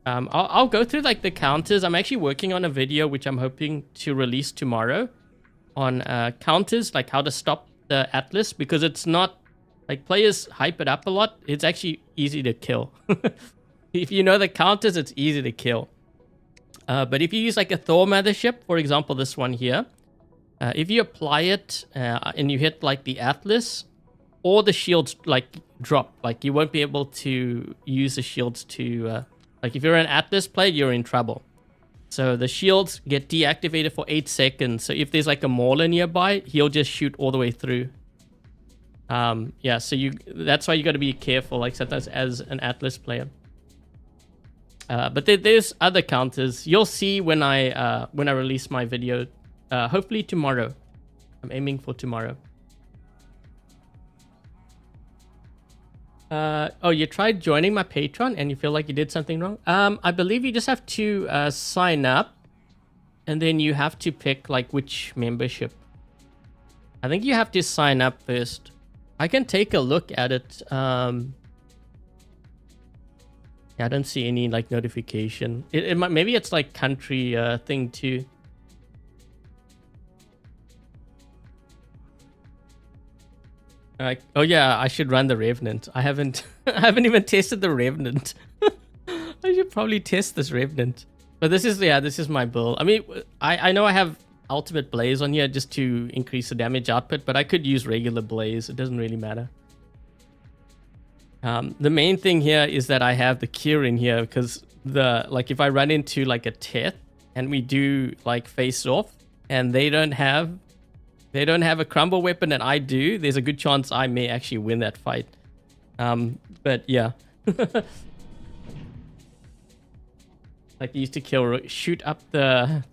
I'll go through like the counters. I'm actually working on a video which I'm hoping to release tomorrow on counters, like how to stop the Atlas, because it's not like players hype it up a lot. It's actually easy to kill. If you know the counters, it's easy to kill. But if you use like a Thor mothership, for example, this one here, if you apply it and you hit like the Atlas, all the shields like drop. Like you won't be able to use the shields to like if you're an Atlas player, you're in trouble. So the shields get deactivated for 8 seconds. So if there's like a mauler nearby, he'll just shoot all the way through. Yeah, so that's why you got to be careful, like sometimes as an Atlas player. But there's other counters. You'll see when I release my video. Hopefully tomorrow. I'm aiming for tomorrow. Oh, you tried joining my Patreon and you feel like you did something wrong? I believe you just have to sign up, and then you have to pick like which membership. I think you have to sign up first. I can take a look at it. Yeah, I don't see any like notification. It might, maybe it's like country thing too. Oh yeah, I should run the Revenant. I haven't even tested the Revenant. I should probably test this Revenant. But this is my build. I mean, I know I have Ultimate Blaze on here just to increase the damage output, but I could use regular Blaze. It doesn't really matter. The main thing here is that I have the cure in here because like if I run into like a Teth and we do like face off and they don't have a crumble weapon and I do, there's a good chance I may actually win that fight. But yeah. Like you used to kill, shoot up the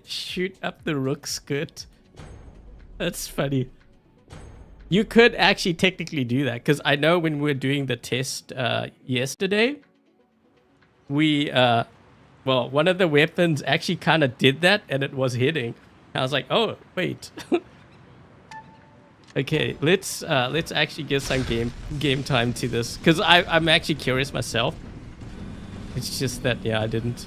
shoot up the rook skirt. That's funny. You could actually technically do that because I know when we were doing the test yesterday, we well, one of the weapons actually kind of did that and it was hitting. I was like, oh wait. Okay, let's actually get some game time to this because I'm actually curious myself. It's just that yeah, I didn't.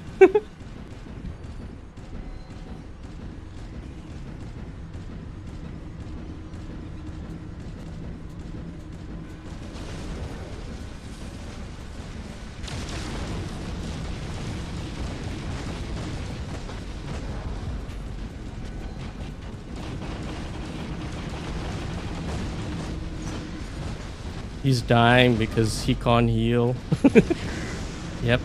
He's dying because he can't heal. Yep.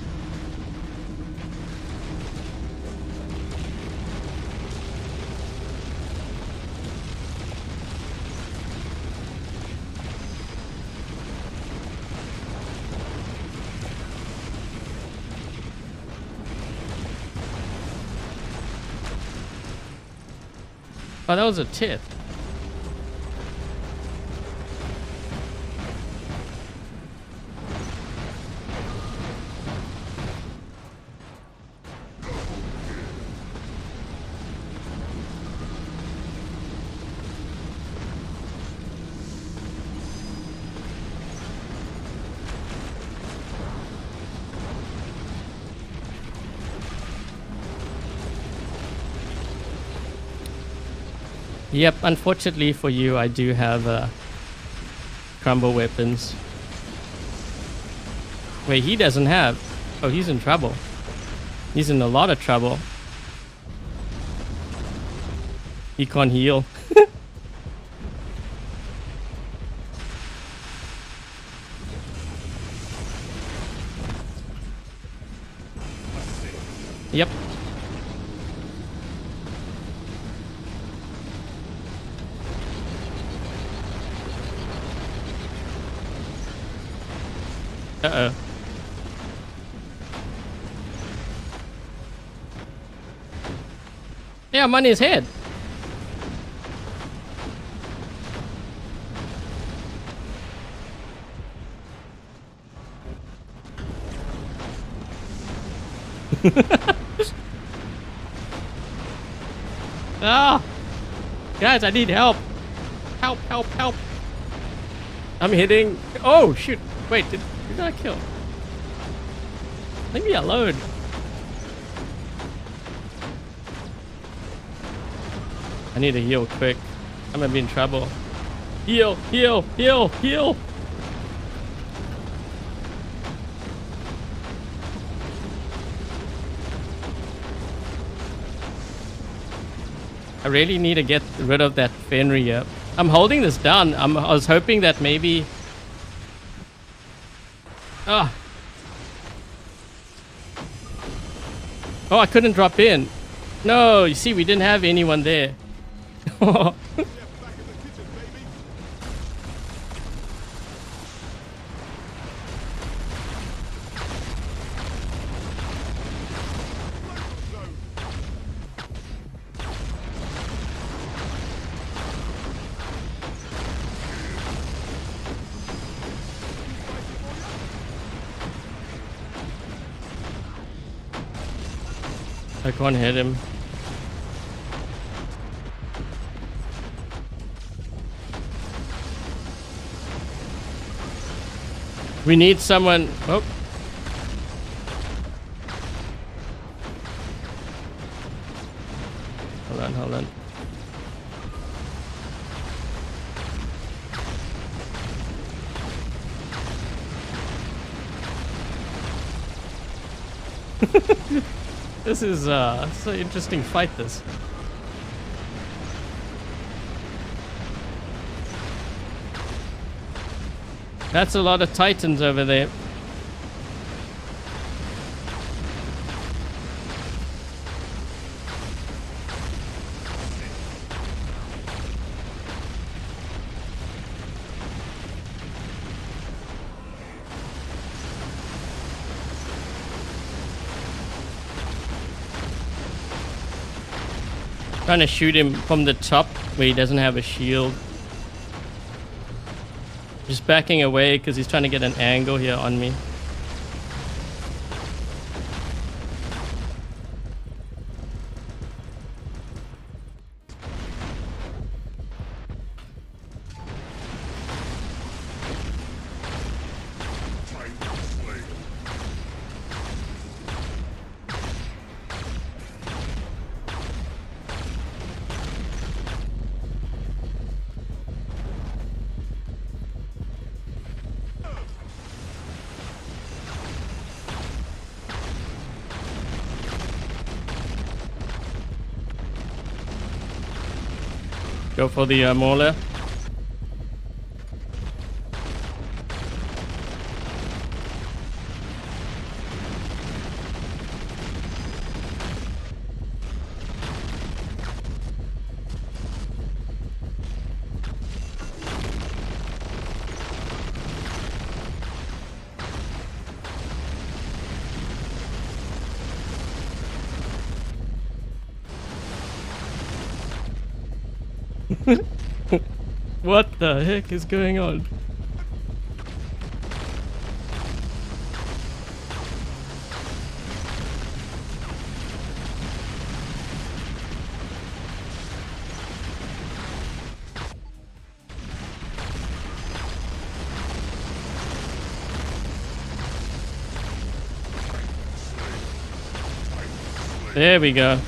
Oh, that was a tip. Yep, unfortunately for you, I do have crumble weapons. Wait, he doesn't have. Oh, he's in trouble. He's in a lot of trouble. He can't heal. Yep. Uh-oh. Yeah, I'm on his head. Ah! Guys, I need help. Help, help, help. I'm hitting. Oh, shoot. Wait, did I kill? Leave me alone. I need to heal quick. I'm gonna be in trouble. Heal, heal, heal, heal. I really need to get rid of that Fenrir. I'm holding this down. I was hoping that maybe... Ah. Oh, I couldn't drop in. No, you see, we didn't have anyone there. I can't hit him. We need someone. Oh. Hold on, hold on. This is so interesting fight this. That's a lot of titans over there. Trying to shoot him from the top where he doesn't have a shield. Just backing away because he's trying to get an angle here on me. Go for the mauler. What the heck is going on? There we go.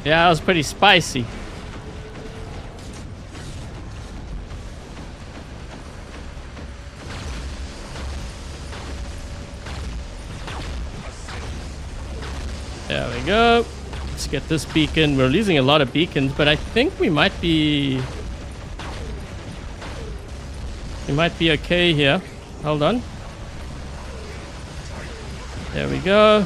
Yeah, that was pretty spicy. There we go. Let's get this beacon. We're losing a lot of beacons, but I think we might be... We might be okay here. Hold on. There we go.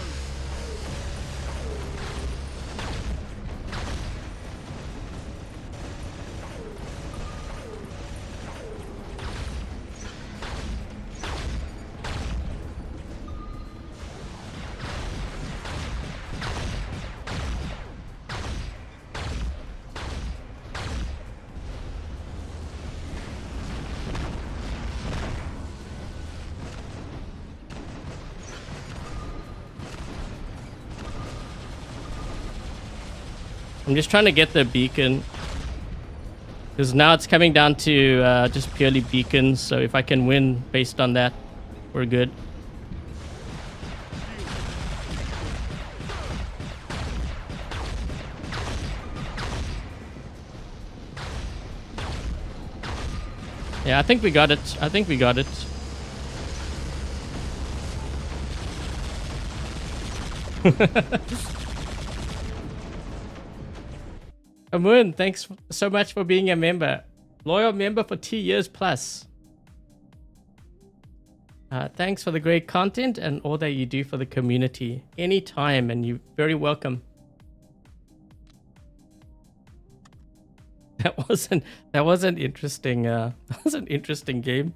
I'm just trying to get the beacon, because now it's coming down to just purely beacons. So if I can win based on that, we're good. Yeah, I think we got it. I think we got it. Moon, thanks so much for being a member. Loyal member for 2 years plus. Thanks for the great content and all that you do for the community. Anytime, and you're very welcome. That was an interesting that was an interesting game.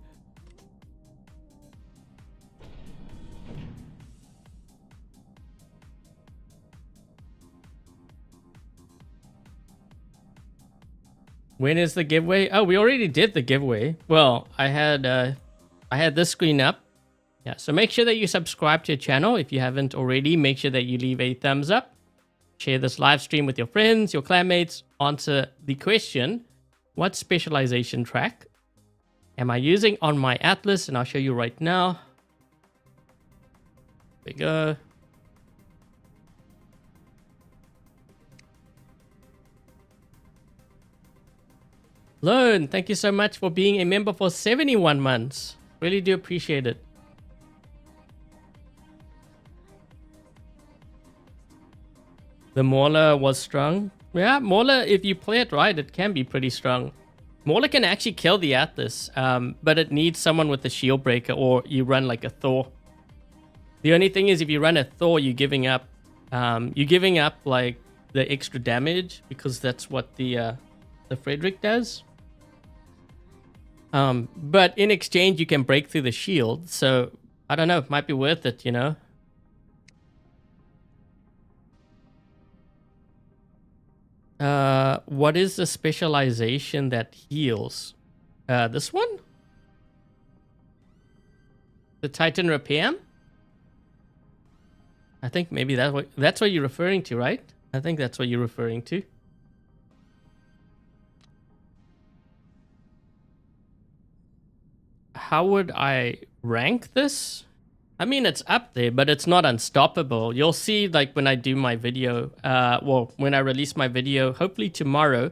When is the giveaway? Oh, we already did the giveaway. Well, I had this screen up. Yeah, so make sure that you subscribe to the channel if you haven't already. Make sure that you leave a thumbs up. Share this live stream with your friends, your clanmates. Answer the question, what specialization track am I using on my Atlas? And I'll show you right now. There we go. Lone, thank you so much for being a member for 71 months. Really do appreciate it. The Mauler was strong. Yeah, Mauler, if you play it right, it can be pretty strong. Mauler can actually kill the Atlas, but it needs someone with a shield breaker, or you run like a Thor. The only thing is, if you run a Thor, you're giving up like the extra damage, because that's what the Frederick does. But in exchange, you can break through the shield. So I don't know, it might be worth it, you know. What is the specialization that heals? This one? The Titan Repair? I think maybe that's what you're referring to, right? I think that's what you're referring to. How would I rank this? I mean, it's up there, but it's not unstoppable. You'll see, like, when I do my video, well, when I release my video, hopefully tomorrow,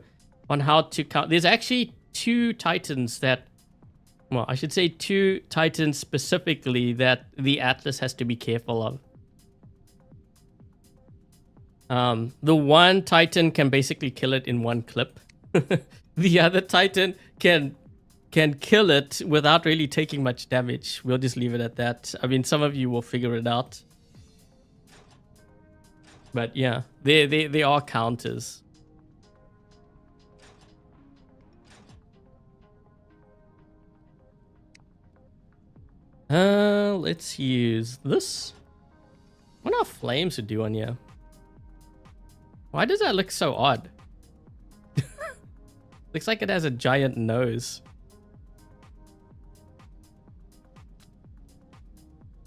on how to count. There's actually 2 Titans that, well, I should say 2 Titans specifically that the Atlas has to be careful of. The one Titan can basically kill it in one clip. The other Titan can kill it without really taking much damage. We'll just leave it at that. I mean, some of you will figure it out. But yeah, they are counters. Let's use this. What are flames to do on here? Why does that look so odd? Looks like it has a giant nose.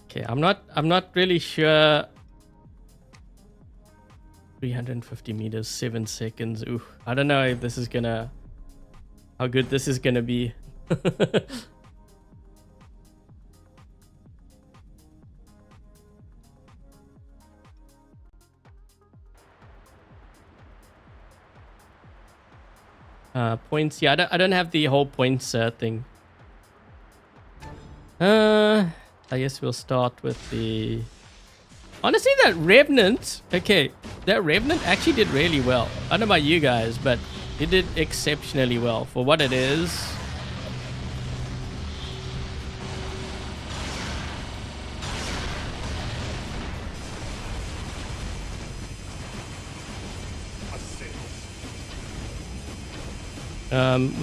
Okay, I'm not really sure. 350 meters, 7 seconds. Ooh, I don't know if this is gonna, how good this is gonna be. Points. Yeah, I don't have the whole points thing. I guess we'll start with the... Honestly, that Revenant... Okay, that Revenant actually did really well. I don't know about you guys, but it did exceptionally well for what it is.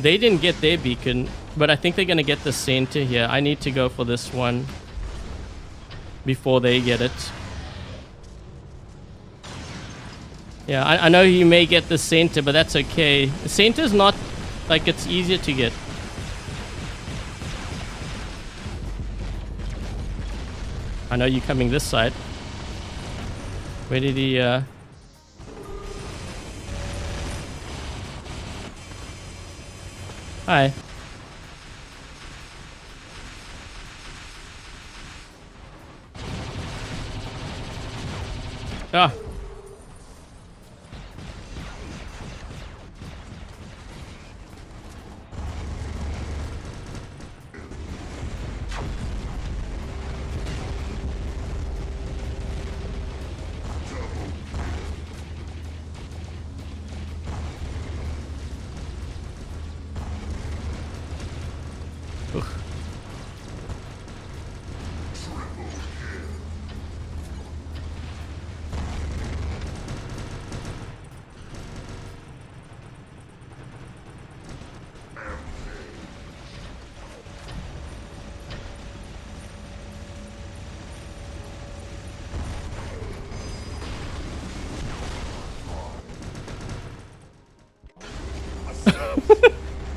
They didn't get their beacon, but I think they're going to get the center here. I need to go for this one before they get it. Yeah, I know you may get the center, but that's okay. The center's not like it's easier to get. I know you coming this side. Where did he... Hi. Ah.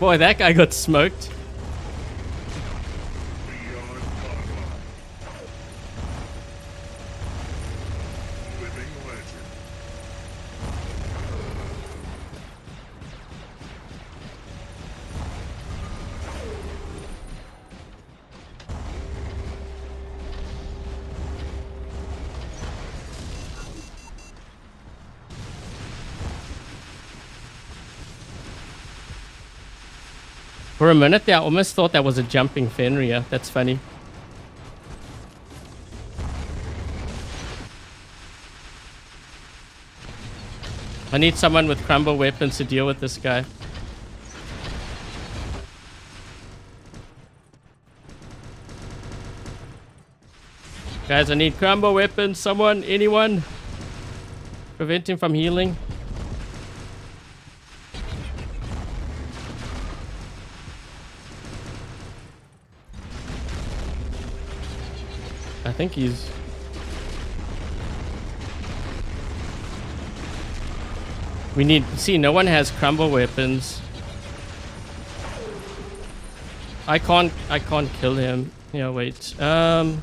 Boy, that guy got smoked. For a minute there, I almost thought that was a jumping Fenrir. That's funny. I need someone with crumble weapons to deal with this guy. Guys, I need crumble weapons. Someone, anyone. Prevent him from healing. I think he's... We need... See, no one has crumble weapons. I can't kill him. Yeah, wait. One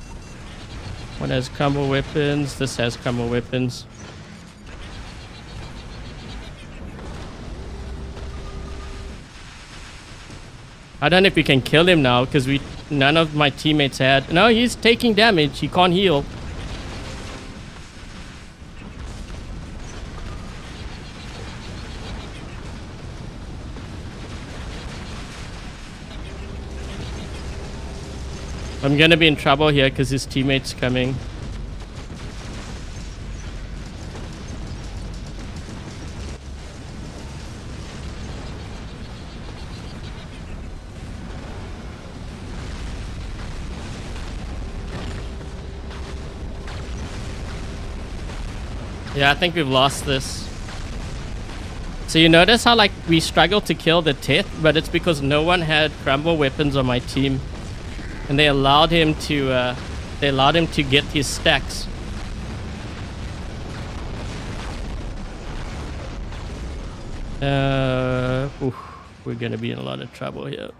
has crumble weapons. This has crumble weapons. I don't know if we can kill him now because none of my teammates had. No, he's taking damage. He can't heal. I'm gonna be in trouble here because his teammate's coming. Yeah, I think we've lost this. So you notice how like we struggled to kill the Teth, but it's because no one had crumble weapons on my team. And they allowed him to get his stacks. We're gonna be in a lot of trouble here.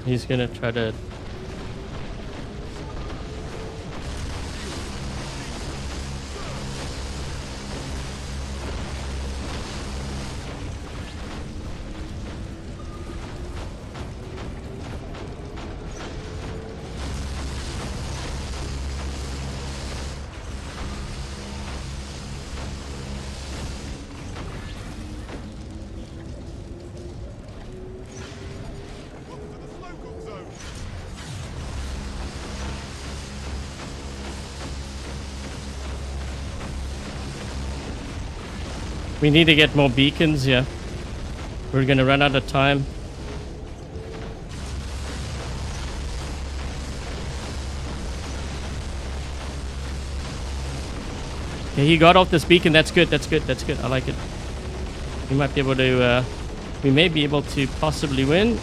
He's gonna try to... We need to get more beacons, yeah. We're gonna run out of time. Okay, he got off this beacon. That's good, that's good, that's good. I like it. We might be able to, we may be able to possibly win.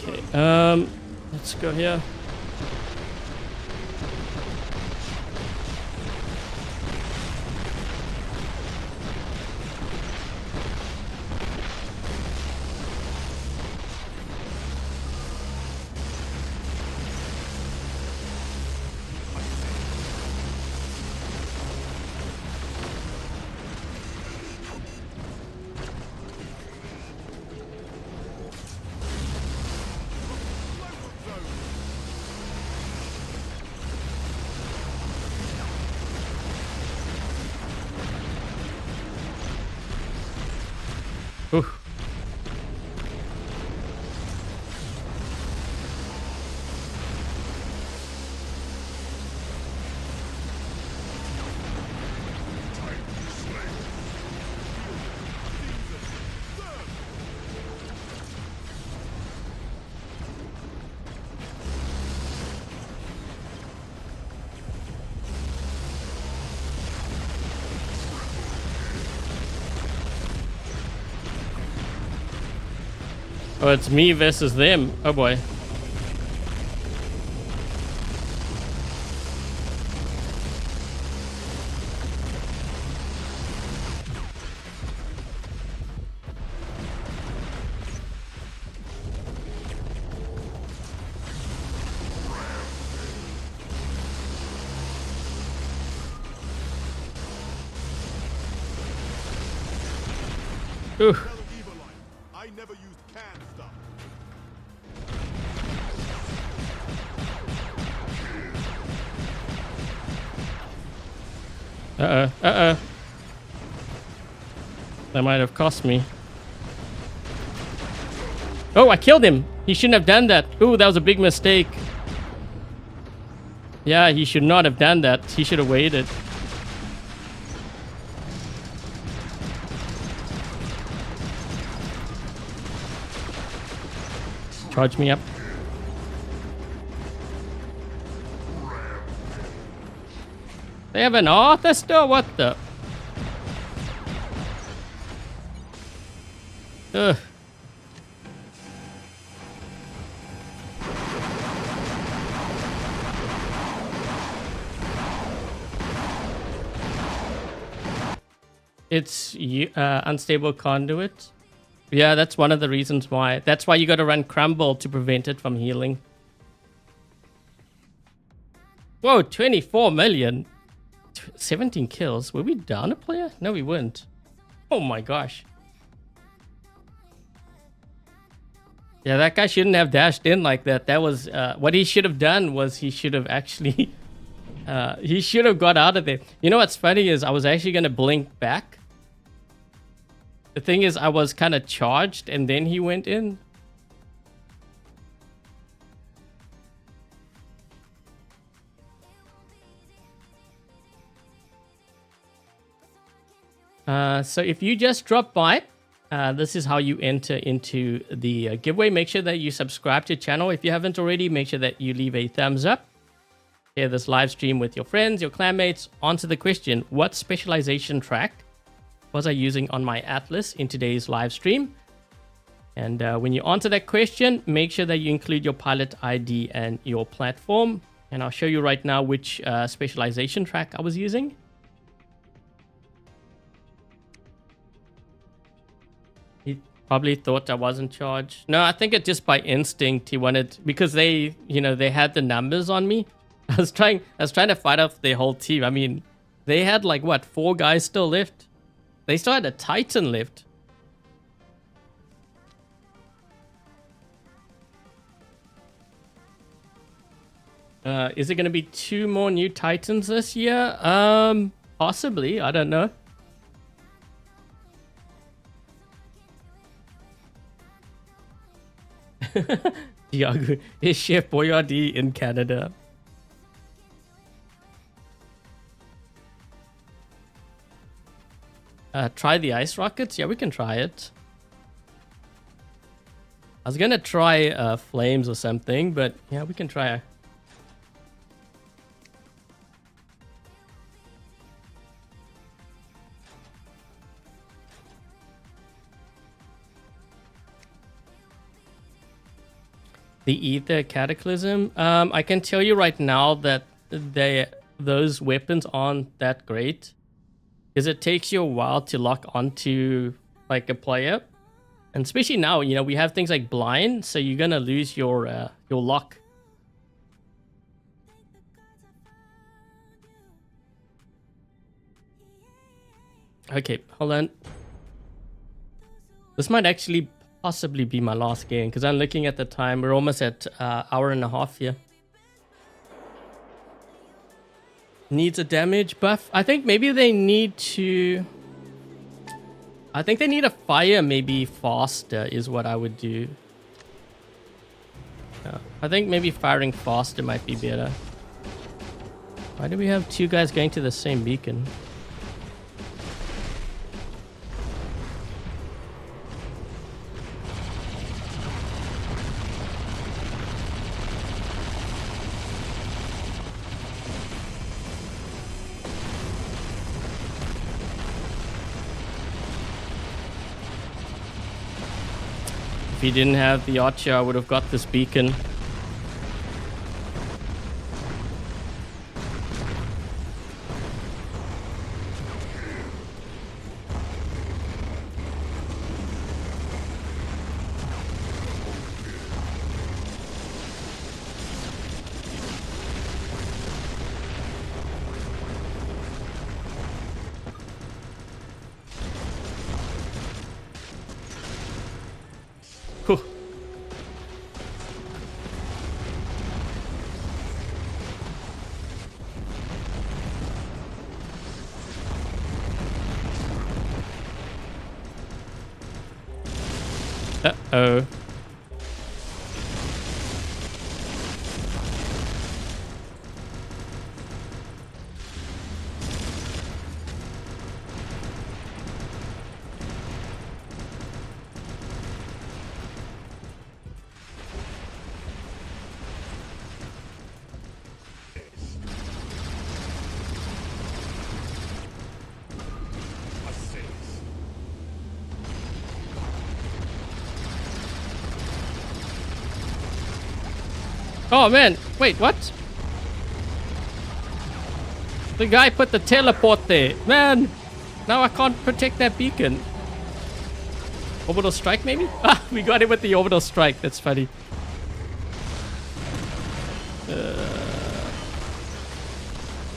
Okay, let's go here. Ooh. Oh, it's me versus them. Oh boy. Ooh. Uh-oh. That might have cost me. Oh, I killed him. He shouldn't have done that. Ooh, that was a big mistake. Yeah, he should not have done that. He should have waited. Charge me up. They have an author still? What the? Ugh. It's unstable conduit. Yeah, that's one of the reasons why. That's why you got to run Crumble to prevent it from healing. Whoa, 24 million. 17 kills. Were we down a player? No, we weren't. Oh my gosh. Yeah, that guy shouldn't have dashed in like that. That was what he should have done was he should have actually he should have got out of there. You know what's funny is I was actually going to blink back. The thing is I was kind of charged and then he went in. So if you just drop by, this is how you enter into the giveaway. Make sure that you subscribe to the channel. If you haven't already, make sure that you leave a thumbs up. Share this live stream with your friends, your clanmates. Answer the question, what specialization track was I using on my Atlas in today's live stream? And when you answer that question, make sure that you include your pilot ID and your platform. And I'll show you right now which specialization track I was using. Probably thought I wasn't charged. No, I think it just by instinct he wanted, because they, you know, they had the numbers on me. I was trying to fight off their whole team. I mean, they had like what, 4 guys still left? They still had a Titan left. Is it going to be 2 more new Titans this year? Possibly. I don't know. Diago, is Chef Boyardee in Canada? Try the ice rockets? Yeah, we can try it. I was gonna try flames or something, but yeah, we can try. The Ether Cataclysm. I can tell you right now that those weapons aren't that great, because it takes you a while to lock onto like a player, and especially now, you know, we have things like blind, so you're gonna lose your lock. Okay, hold on. This might actually possibly be my last game, because I'm looking at the time. We're almost at hour and a half here. Needs a damage buff. I think maybe they need to... I think they need a fire maybe faster is what I would do. I think maybe firing faster might be better. Why do we have 2 guys going to the same beacon? If he didn't have the archer, I would have got this beacon. Whew. Uh-oh. Oh man, wait, what? The guy put the teleport there. Man, now I can't protect that beacon. Orbital strike maybe? Ah, we got him with the orbital strike. That's funny.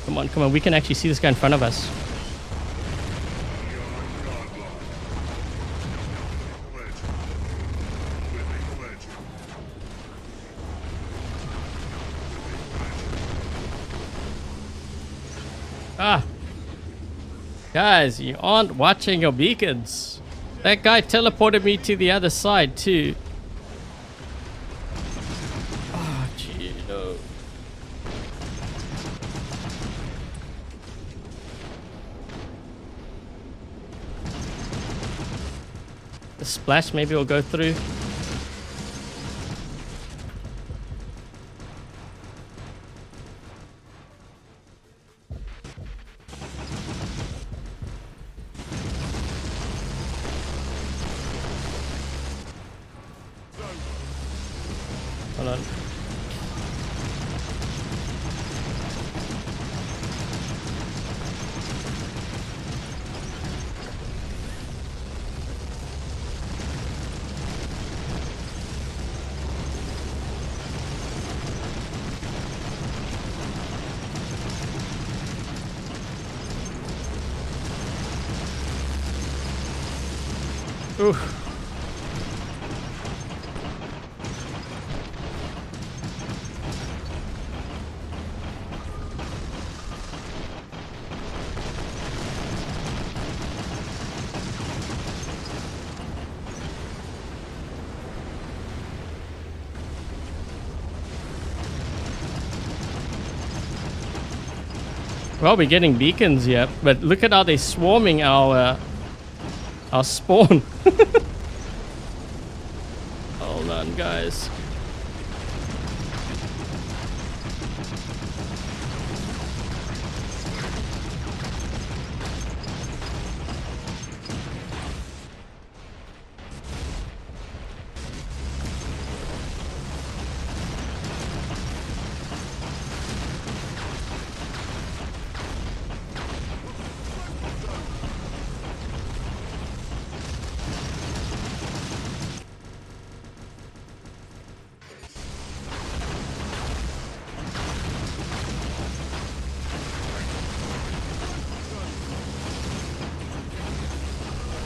Come on, come on. We can actually see this guy in front of us. Ah. Guys, you aren't watching your beacons. That guy teleported me to the other side too. Oh, gee, no. The splash maybe will go through. Hold on. Oof. Well, we're getting beacons, yeah, but look at how they're swarming our spawn. Hold on, guys.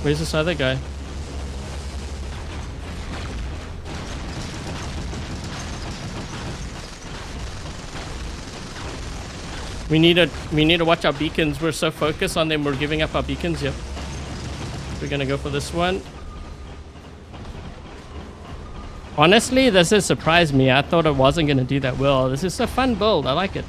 Where's this other guy? We need to watch our beacons. We're so focused on them, we're giving up our beacons. Yep. We're gonna go for this one. Honestly, this has surprised me. I thought it wasn't gonna do that well. This is a fun build. I like it.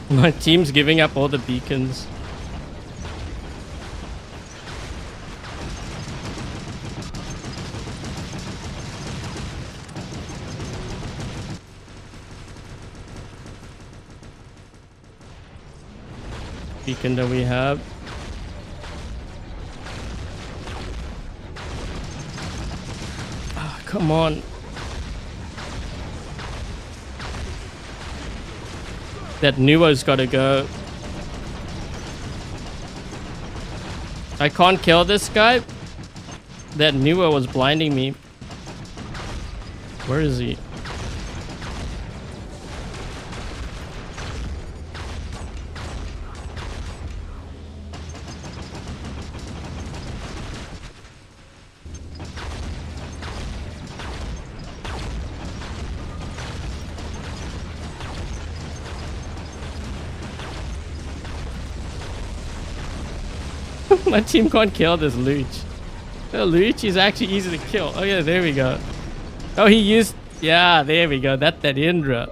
My team's giving up all the beacons. Beacon that we have. Oh, come on. That Nuo's gotta go. I can't kill this guy. That Nuo was blinding me. Where is he? My team can't kill this Luch. The Luch is actually easy to kill. Oh yeah, there we go. Oh, he used... Yeah, there we go. That Indra.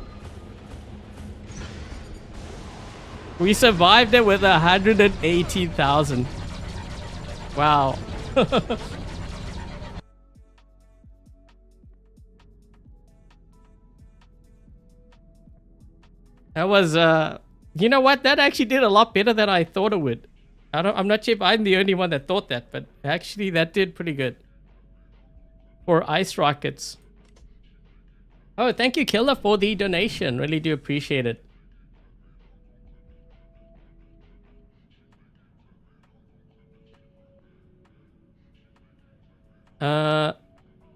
We survived it with 118,000. Wow. That was... You know what? That actually did a lot better than I thought it would. I'm not sure if I'm the only one that thought that, but actually that did pretty good. For ice rockets. Oh, thank you, Killer, for the donation. Really do appreciate it.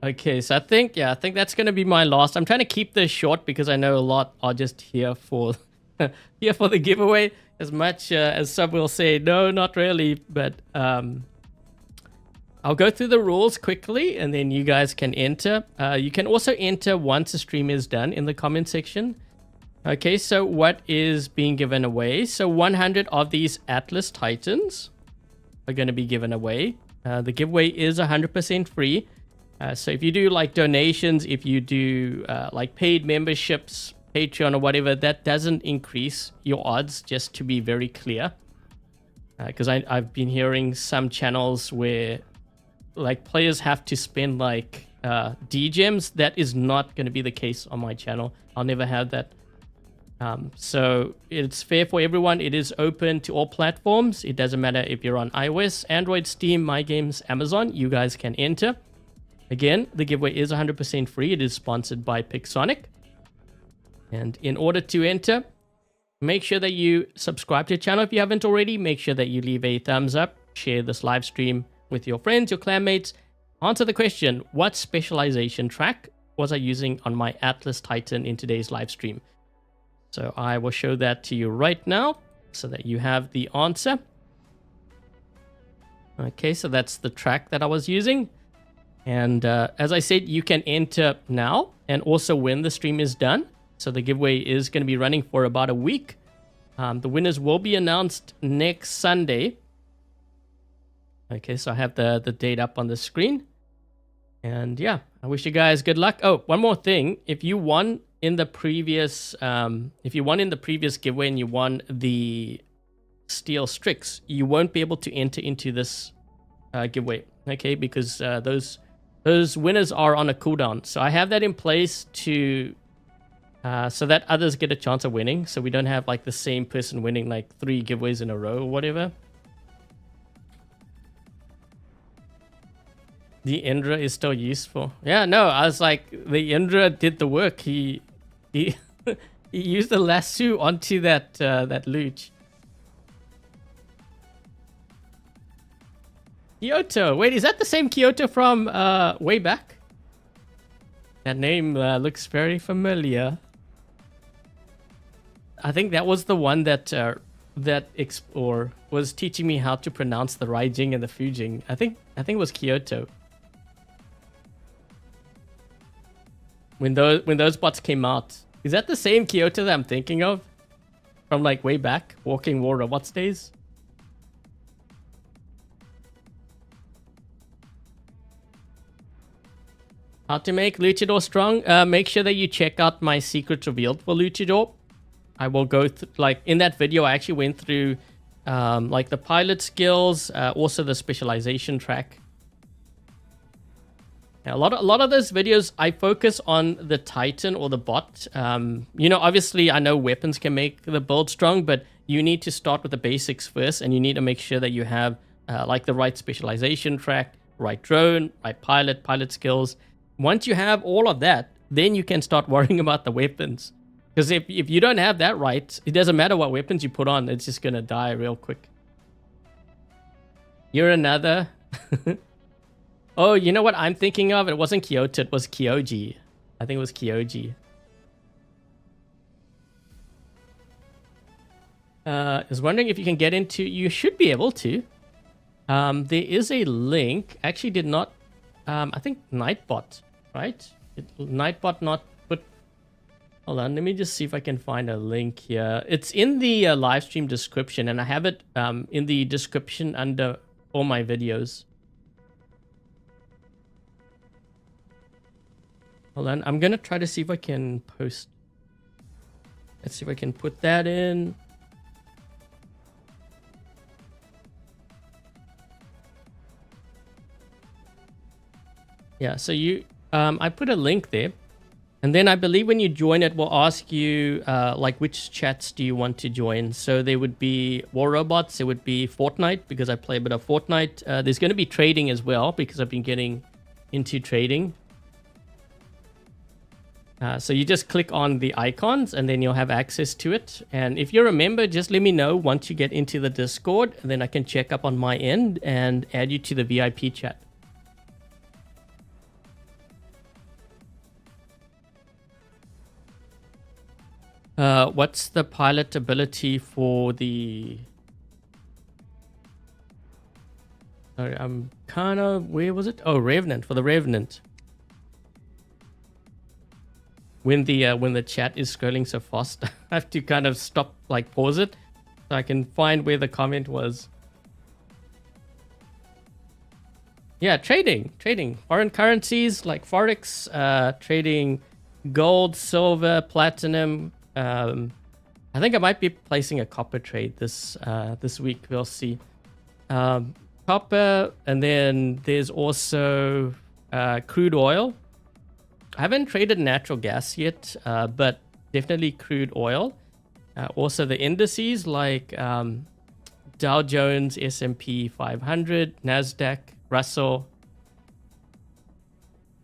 Okay, so I think that's gonna be my last. I'm trying to keep this short because I know a lot are just here for here for the giveaway. As much as some will say, no, not really. But I'll go through the rules quickly and then you guys can enter. You can also enter once the stream is done in the comment section. Okay, so what is being given away? So 100 of these Atlas Titans are going to be given away. The giveaway is 100% free. So if you do like donations, if you do like paid memberships, Patreon or whatever, that doesn't increase your odds, just to be very clear. Because I've been hearing some channels where like players have to spend like D-gems. That is not going to be the case on my channel. I'll never have that. So it's fair for everyone. It is open to all platforms. It doesn't matter if you're on iOS, Android, Steam, My Games, Amazon. You guys can enter. Again, the giveaway is 100% free. It is sponsored by Pixonic. And in order to enter, make sure that you subscribe to the channel if you haven't already. Make sure that you leave a thumbs up. Share this live stream with your friends, your clanmates. Answer the question, what specialization track was I using on my Atlas Titan in today's live stream? So I will show that to you right now so that you have the answer. Okay, so that's the track that I was using. And as I said, you can enter now and also when the stream is done. So the giveaway is going to be running for about a week. The winners will be announced next Sunday. Okay, so I have the date up on the screen. And yeah, I wish you guys good luck. Oh, one more thing. If you won in the previous giveaway and you won the Steel Strix, you won't be able to enter into this giveaway. Okay, because those winners are on a cooldown. So I have that in place to so that others get a chance of winning. So we don't have like the same person winning like 3 giveaways in a row or whatever. The Indra is still useful. Yeah, no, I was like, the Indra did the work. He he used the lasso onto that that luge. Kyoto. Wait, is that the same Kyoto from way back? That name looks very familiar. I think that was the one that was teaching me how to pronounce the Raijing and the Fujing. I think it was Kyoto. When those bots came out. Is that the same Kyoto that I'm thinking of? From like way back? Walking War Robots days? How to make Luchador strong? Make sure that you check out my secrets revealed for Luchador. I will go like in that video. I actually went through like the pilot skills, also the specialization track. A lot of those videos, I focus on the Titan or the bot. You know, obviously, I know weapons can make the build strong, but you need to start with the basics first, and you need to make sure that you have like the right specialization track, right drone, right pilot skills. Once you have all of that, then you can start worrying about the weapons. Because if you don't have that right, it doesn't matter what weapons you put on, it's just going to die real quick. You're another... Oh, you know what I'm thinking of? It wasn't Kyoto, it was Kyoji. I think it was Kyoji. I was wondering if you can get into... You should be able to. There is a link. Actually did not... I think Nightbot, right? Nightbot not put... Hold on, let me just see if I can find a link here. It's in the live stream description, and I have it in the description under all my videos. Hold on, I'm gonna try to see if I can post. Let's see if I can put that in. Yeah, so I put a link there. And then I believe when you join it, we'll ask you like which chats do you want to join. So there would be War Robots, there would be Fortnite, because I play a bit of Fortnite. There's going to be trading as well, because I've been getting into trading. So you just click on the icons and then you'll have access to it. And if you're a member, just let me know once you get into the Discord, and then I can check up on my end and add you to the VIP chat. What's the pilot ability for the... Sorry, I'm kind of... Where was it? Oh, Revenant, for the Revenant. When the chat is scrolling so fast, I have to kind of stop, like pause it, so I can find where the comment was. Yeah, trading, foreign currencies like Forex, trading gold, silver, platinum. I think I might be placing a copper trade this week. We'll see. Copper, and then there's also crude oil. I haven't traded natural gas yet, but definitely crude oil. Also the indices like Dow Jones, S&P 500, Nasdaq, Russell.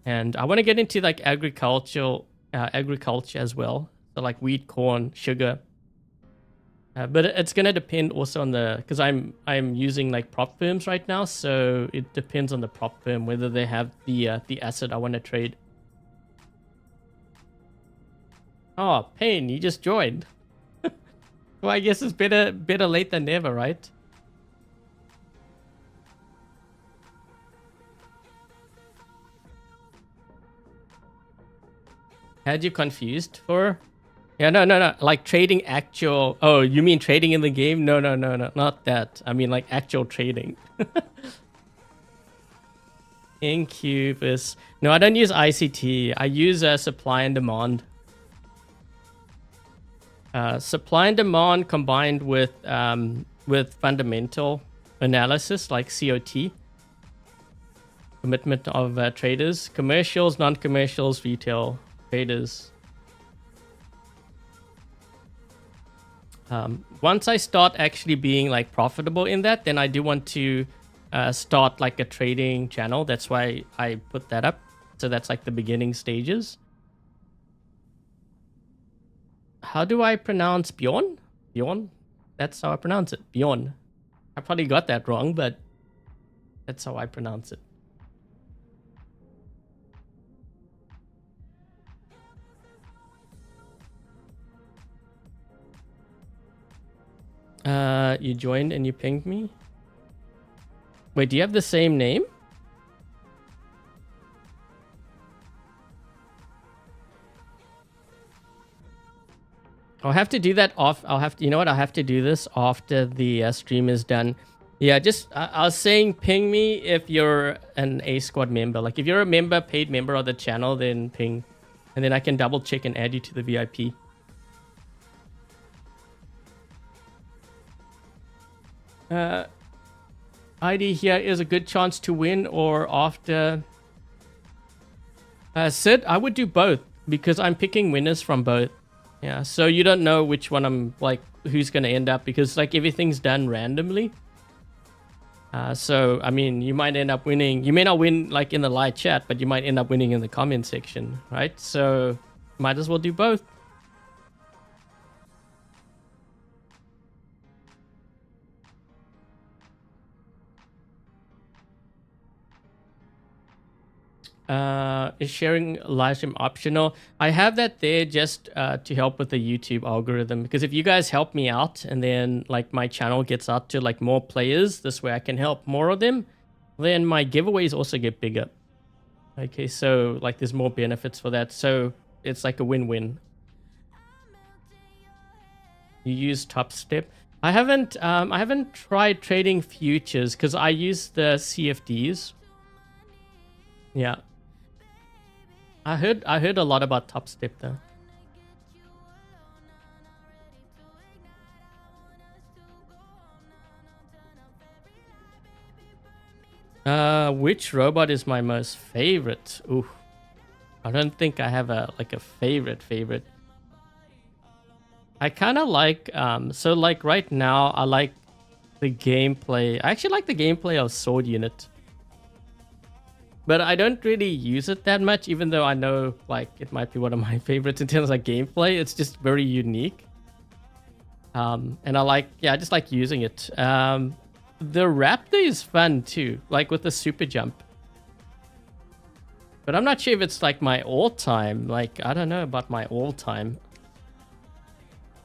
And I want to get into like agriculture as well. So like wheat, corn, sugar. But it's gonna depend also on because I'm using like prop firms right now, so it depends on the prop firm whether they have the asset I want to trade. Oh, Payne, you just joined. Well, I guess it's better late than never, right? Had you confused for? Yeah, no. Like trading actual. Oh, you mean trading in the game? No, not that. I mean like actual trading. Incubus. No, I don't use ICT. I use supply and demand. Supply and demand combined with fundamental analysis like COT. Commitment of traders, commercials, non-commercials, retail traders. Once I start actually being like profitable in that, then I do want to start like a trading channel. That's why I put that up. So that's like the beginning stages. How do I pronounce Bjorn? Bjorn? That's how I pronounce it. Bjorn. I probably got that wrong, but that's how I pronounce it. You joined and you pinged me? Wait, do you have the same name? I'll have to do that off. You know what? I'll have to do this after the stream is done. Yeah, I was saying ping me if you're an A Squad member. Like if you're a member, paid member of the channel, then ping. And then I can double check and add you to the VIP. ID here is a good chance to win or after. Sid, I would do both because I'm picking winners from both. Yeah, so you don't know which one I'm like, who's going to end up because like everything's done randomly. So, I mean, you might end up winning. You may not win like in the live chat, but you might end up winning in the comment section, right? So, might as well do both. Is sharing live stream optional? I have that there just to help with the YouTube algorithm, because if you guys help me out and then like my channel gets out to like more players, this way I can help more of them, then my giveaways also get bigger. Okay, so like there's more benefits for that, so it's like a win-win. You use Top Step? I haven't tried trading futures because I use the CFDs. Yeah. I heard a lot about Top Step though. Which robot is my most favorite? Ooh. I don't think I have a favorite. I kind of like so like right now I like the gameplay. I actually like the gameplay of Sword Unit. But I don't really use it that much, even though I know like it might be one of my favorites in terms of like gameplay. It's just very unique. And I just like using it. The Raptor is fun too, like with the super jump. But I'm not sure if it's like my all-time. Like, I don't know about my all-time.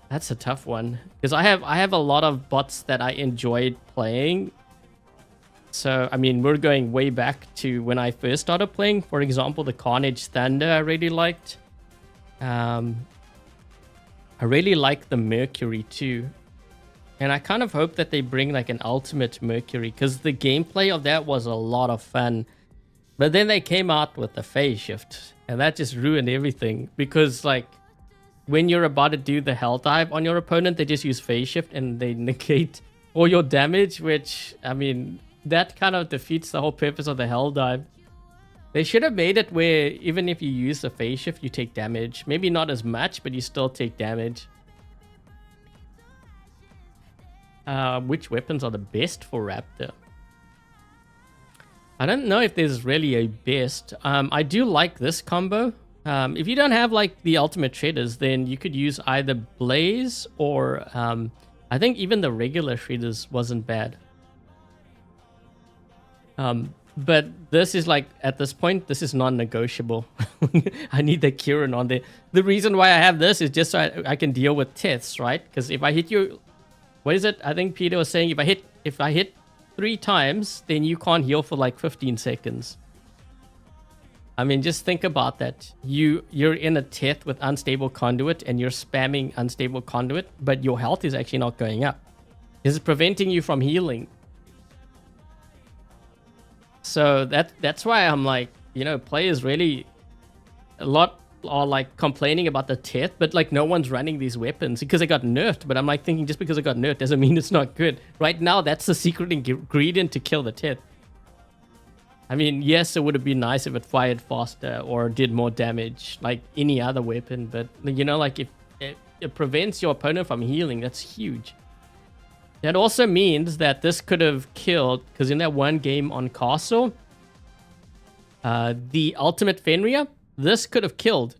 That's a tough one. Because I have a lot of bots that I enjoyed playing. So, I mean, we're going way back to when I first started playing. For example, the Carnage Thunder I really liked. I really like the Mercury too. And I kind of hope that they bring like an Ultimate Mercury, because the gameplay of that was a lot of fun. But then they came out with the phase shift, and that just ruined everything. Because like when you're about to do the hell dive on your opponent, they just use phase shift and they negate all your damage, which, I mean, that kind of defeats the whole purpose of the hell dive. They should have made it where even if you use the phase shift, you take damage. Maybe not as much, but you still take damage. which weapons are the best for Raptor. I don't know if there's really a best. I do like this combo. If you don't have like the ultimate shredders, then you could use either Blaze or I think even the regular shredders wasn't bad. But this is like, at this point, this is non-negotiable. I need the Kieran on there. The reason why I have this is just so I can deal with Teths, right? Because if I hit you, what is it? I think Peter was saying if I hit 3 times, then you can't heal for like 15 seconds. I mean, just think about that. You're in a Teth with unstable conduit and you're spamming unstable conduit, but your health is actually not going up. This is preventing you from healing. So that's why I'm like, you know, players really a lot are like complaining about the Teth, but like no one's running these weapons because they got nerfed. But I'm like thinking, just because it got nerfed doesn't mean it's not good. Right now, that's the secret ingredient to kill the Teth. I mean, yes, it would have been nice if it fired faster or did more damage like any other weapon, but you know, like if it prevents your opponent from healing, that's huge. That also means that this could have killed, because in that one game on Castle, the ultimate Fenrir, this could have killed.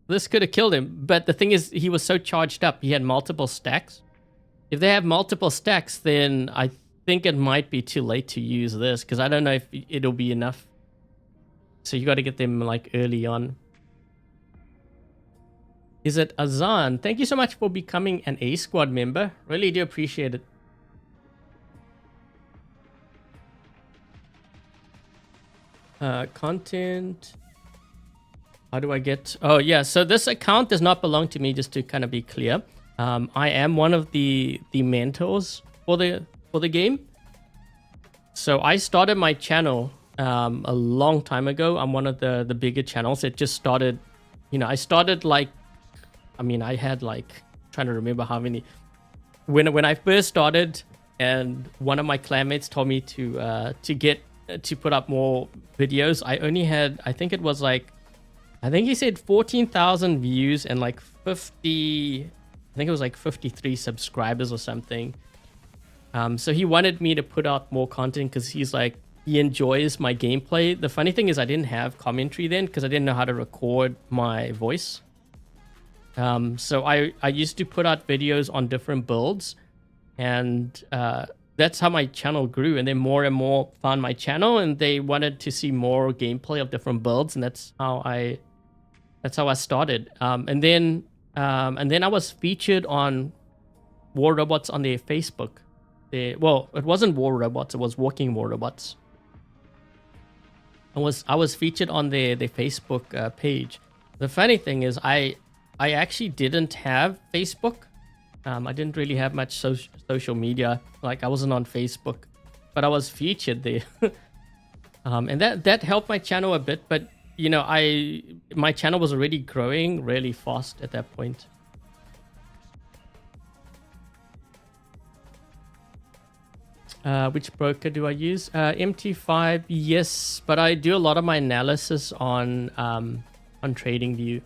This could have killed him. But the thing is, he was so charged up. He had multiple stacks. If they have multiple stacks, then I think it might be too late to use this, because I don't know if it'll be enough. So you got to get them like early on. Is it Azan? Thank you so much for becoming an A Squad member. Really do appreciate it. Content. How do I get... Oh, yeah. So this account does not belong to me, just to kind of be clear. I am one of the mentors for the game. So I started my channel a long time ago. I'm one of the bigger channels. It just started... You know, I started like... I mean, I had like, trying to remember how many. When I first started, and one of my clanmates told me to put up more videos, I only had, I think it was like, I think he said 14,000 views and like 50, I think it was like 53 subscribers or something. So he wanted me to put out more content because he's like, he enjoys my gameplay. The funny thing is I didn't have commentary then because I didn't know how to record my voice. So I used to put out videos on different builds, and that's how my channel grew. And then more and more found my channel, and they wanted to see more gameplay of different builds, and that's how I started. And then I was featured on War Robots on their Facebook. Well, it wasn't War Robots; it was Walking War Robots. I was featured on their Facebook page. The funny thing is, I actually didn't have Facebook. I didn't really have much social media. Like, I wasn't on Facebook, but I was featured there. And that helped my channel a bit. But, you know, my channel was already growing really fast at that point. Which broker do I use? MT5, yes. But I do a lot of my analysis on TradingView.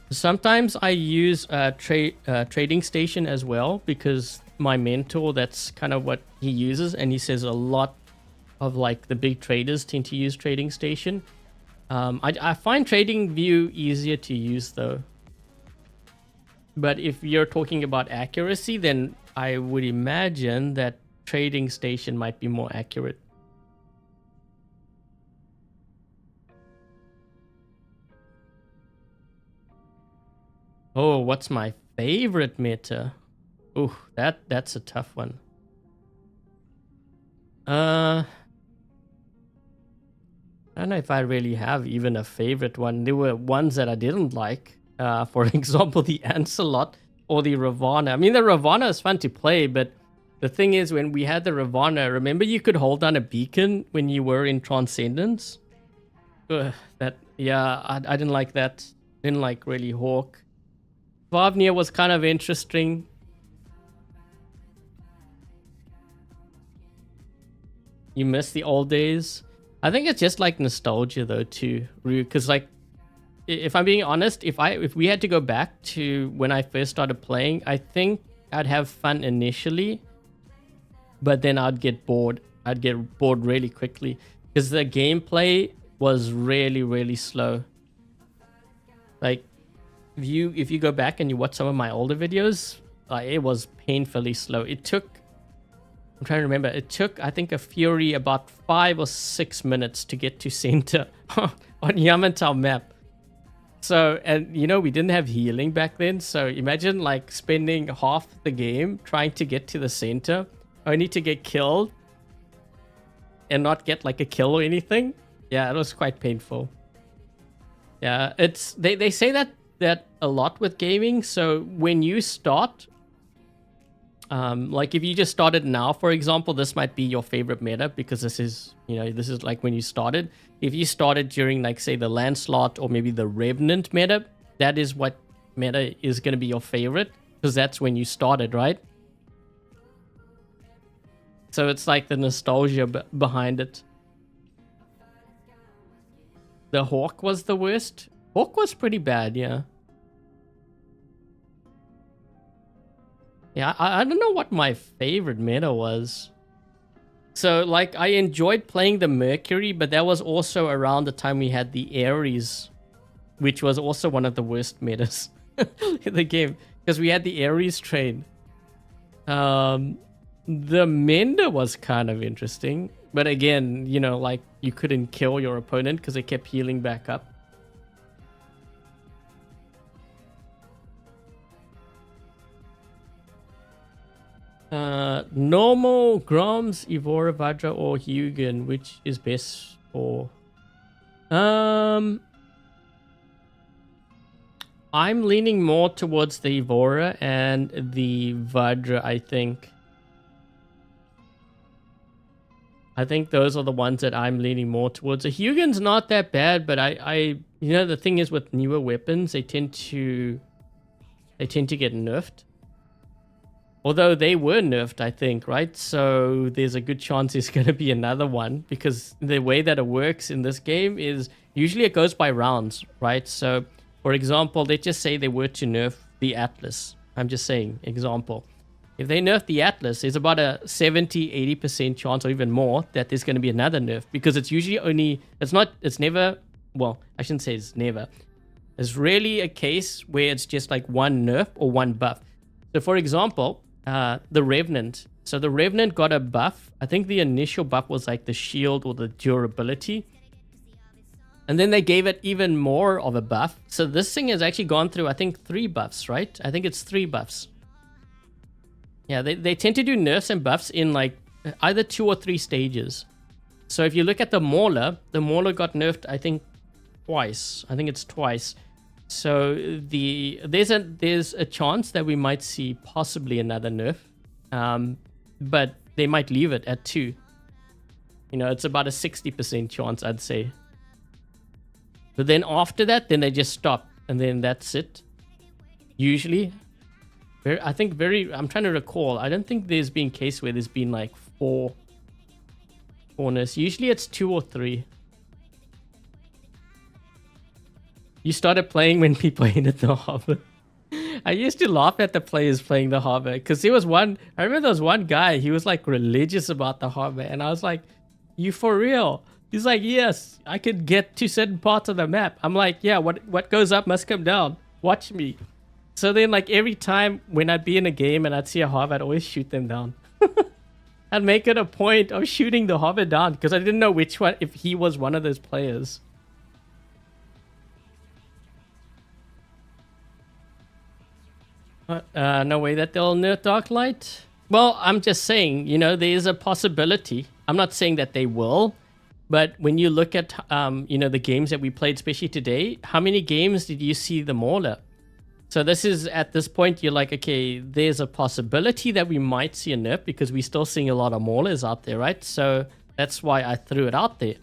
Sometimes I use Trading Station as well, because my mentor, that's kind of what he uses, and he says a lot of like the big traders tend to use Trading Station. I find TradingView easier to use though. But if you're talking about accuracy, then I would imagine that Trading Station might be more accurate. Oh, what's my favorite meta? Oh, that's a tough one. I don't know if I really have even a favorite one. There were ones that I didn't like. For example, the Ancelot or the Ravana. I mean, the Ravana is fun to play, but the thing is, when we had the Ravana, remember you could hold down a beacon when you were in Transcendence? I didn't like that. Didn't like really Hawk. Vavnia was kind of interesting. You miss the old days. I think it's just like nostalgia though too, Rue, because like, if I'm being honest, if we had to go back to when I first started playing, I think I'd have fun initially, but then I'd get bored. I'd get bored really quickly because the gameplay was really, really slow. Like, if you go back and you watch some of my older videos, it was painfully slow. It took, I'm trying to remember, it took, I think, a Fury about 5 or 6 minutes to get to center on Yamantau map. So, and you know, we didn't have healing back then. So imagine like spending half the game trying to get to the center, only to get killed and not get like a kill or anything. Yeah, it was quite painful. Yeah, it's, they say that a lot with gaming. So when you start, like if you just started now, for example, this might be your favorite meta because this is, you know, this is like when you started. If you started during like say the Lancelot or maybe the Revenant meta, that is what meta is going to be your favorite because that's when you started, right? So it's like the nostalgia behind it. The Hawk was the worst. Hawk was pretty bad, yeah. Yeah, I don't know what my favorite meta was. So, like, I enjoyed playing the Mercury, but that was also around the time we had the Ares, which was also one of the worst metas in the game, because we had the Ares train. The Mender was kind of interesting, but again, you know, like, you couldn't kill your opponent because they kept healing back up. Normal, Groms, Evora, Vajra, or Huginn, which is best for... I'm leaning more towards the Evora and the Vajra, I think. I think those are the ones that I'm leaning more towards. The Huginn's not that bad, but I you know, the thing is with newer weapons, they tend to get nerfed. Although they were nerfed, I think, right? So there's a good chance there's going to be another one because the way that it works in this game is usually it goes by rounds, right? So, for example, let's just say they were to nerf the Atlas. I'm just saying, example. If they nerf the Atlas, there's about a 70-80% chance or even more that there's going to be another nerf because it's usually only, it's never, well, I shouldn't say it's never. There's rarely a case where it's just like one nerf or one buff. So, for example, the Revenant. So the Revenant got a buff. I think the initial buff was like the shield or the durability. And then they gave it even more of a buff. So this thing has actually gone through, I think, 3 buffs, right? I think it's 3 buffs. Yeah, they tend to do nerfs and buffs in like either 2 or 3 stages. So if you look at the Mauler got nerfed, I think, twice. I think it's twice. So there's a chance that we might see possibly another nerf, but they might leave it at 2. You know, it's about a 60% chance, I'd say. But then after that, then they just stop, and then that's it. Usually, I'm trying to recall. I don't think there's been a case where there's been like 4 nerfs. Usually it's 2 or 3. You started playing when people hated the Harbor. I used to laugh at the players playing the Harbor because I remember there was one guy, he was like religious about the Harbor, and I was like, you for real? He's like, yes, I could get to certain parts of the map. I'm like, yeah, what goes up must come down. Watch me. So then like every time when I'd be in a game and I'd see a Harbor, I'd always shoot them down. I'd make it a point of shooting the Harbor down because I didn't know which one, if he was one of those players. No way that they'll nerf Darklight. Well, I'm just saying, you know, there's a possibility. I'm not saying that they will, but when you look at, you know, the games that we played, especially today, how many games did you see the Mauler? So this is, at this point, you're like, okay, there's a possibility that we might see a nerf because we're still seeing a lot of Maulers out there, right? So that's why I threw it out there.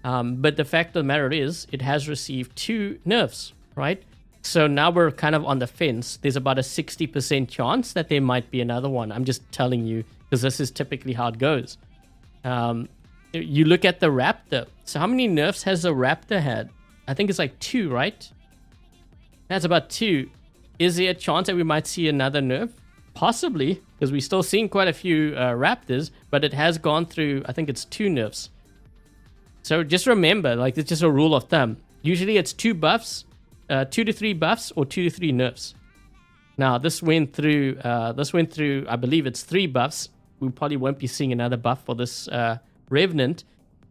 But the fact of the matter is, it has received 2 nerfs, right? So now we're kind of on the fence. There's about a 60% chance that there might be another one. I'm just telling you because this is typically how it goes. You look at the Raptor. So how many nerfs has the Raptor had? I think it's like 2, right? That's about 2. Is there a chance that we might see another nerf? Possibly, because we're still seeing quite a few Raptors, but it has gone through, I think it's 2 nerfs. So just remember, like, it's just a rule of thumb. Usually it's 2 buffs, 2 to 3 buffs, or 2 to 3 nerfs. Now this went through, I believe it's 3 buffs. We probably won't be seeing another buff for this Revenant.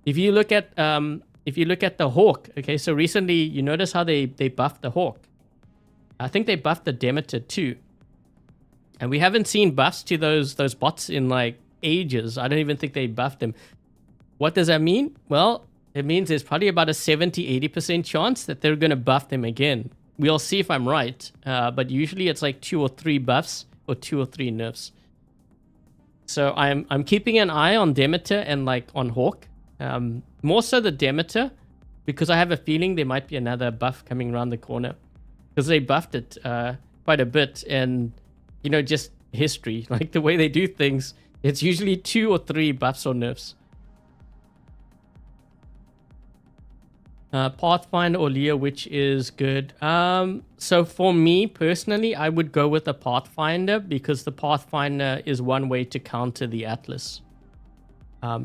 If you look at the Hawk, okay, so recently you notice how they buffed the Hawk. I think they buffed the Demeter too. And we haven't seen buffs to those bots in like ages. I don't even think they buffed them. What does that mean? Well, it means there's probably about a 70-80% chance that they're going to buff them again. We'll see if I'm right. But usually it's like 2 or 3 buffs or 2 or 3 nerfs. So I'm keeping an eye on Demeter and like on Hawk. More so the Demeter, because I have a feeling there might be another buff coming around the corner. Because they buffed it quite a bit, and you know, just history, like the way they do things, it's usually 2 or 3 buffs or nerfs. Pathfinder or Leo, which is good? So for me personally, I would go with the Pathfinder, because the Pathfinder is one way to counter the Atlas.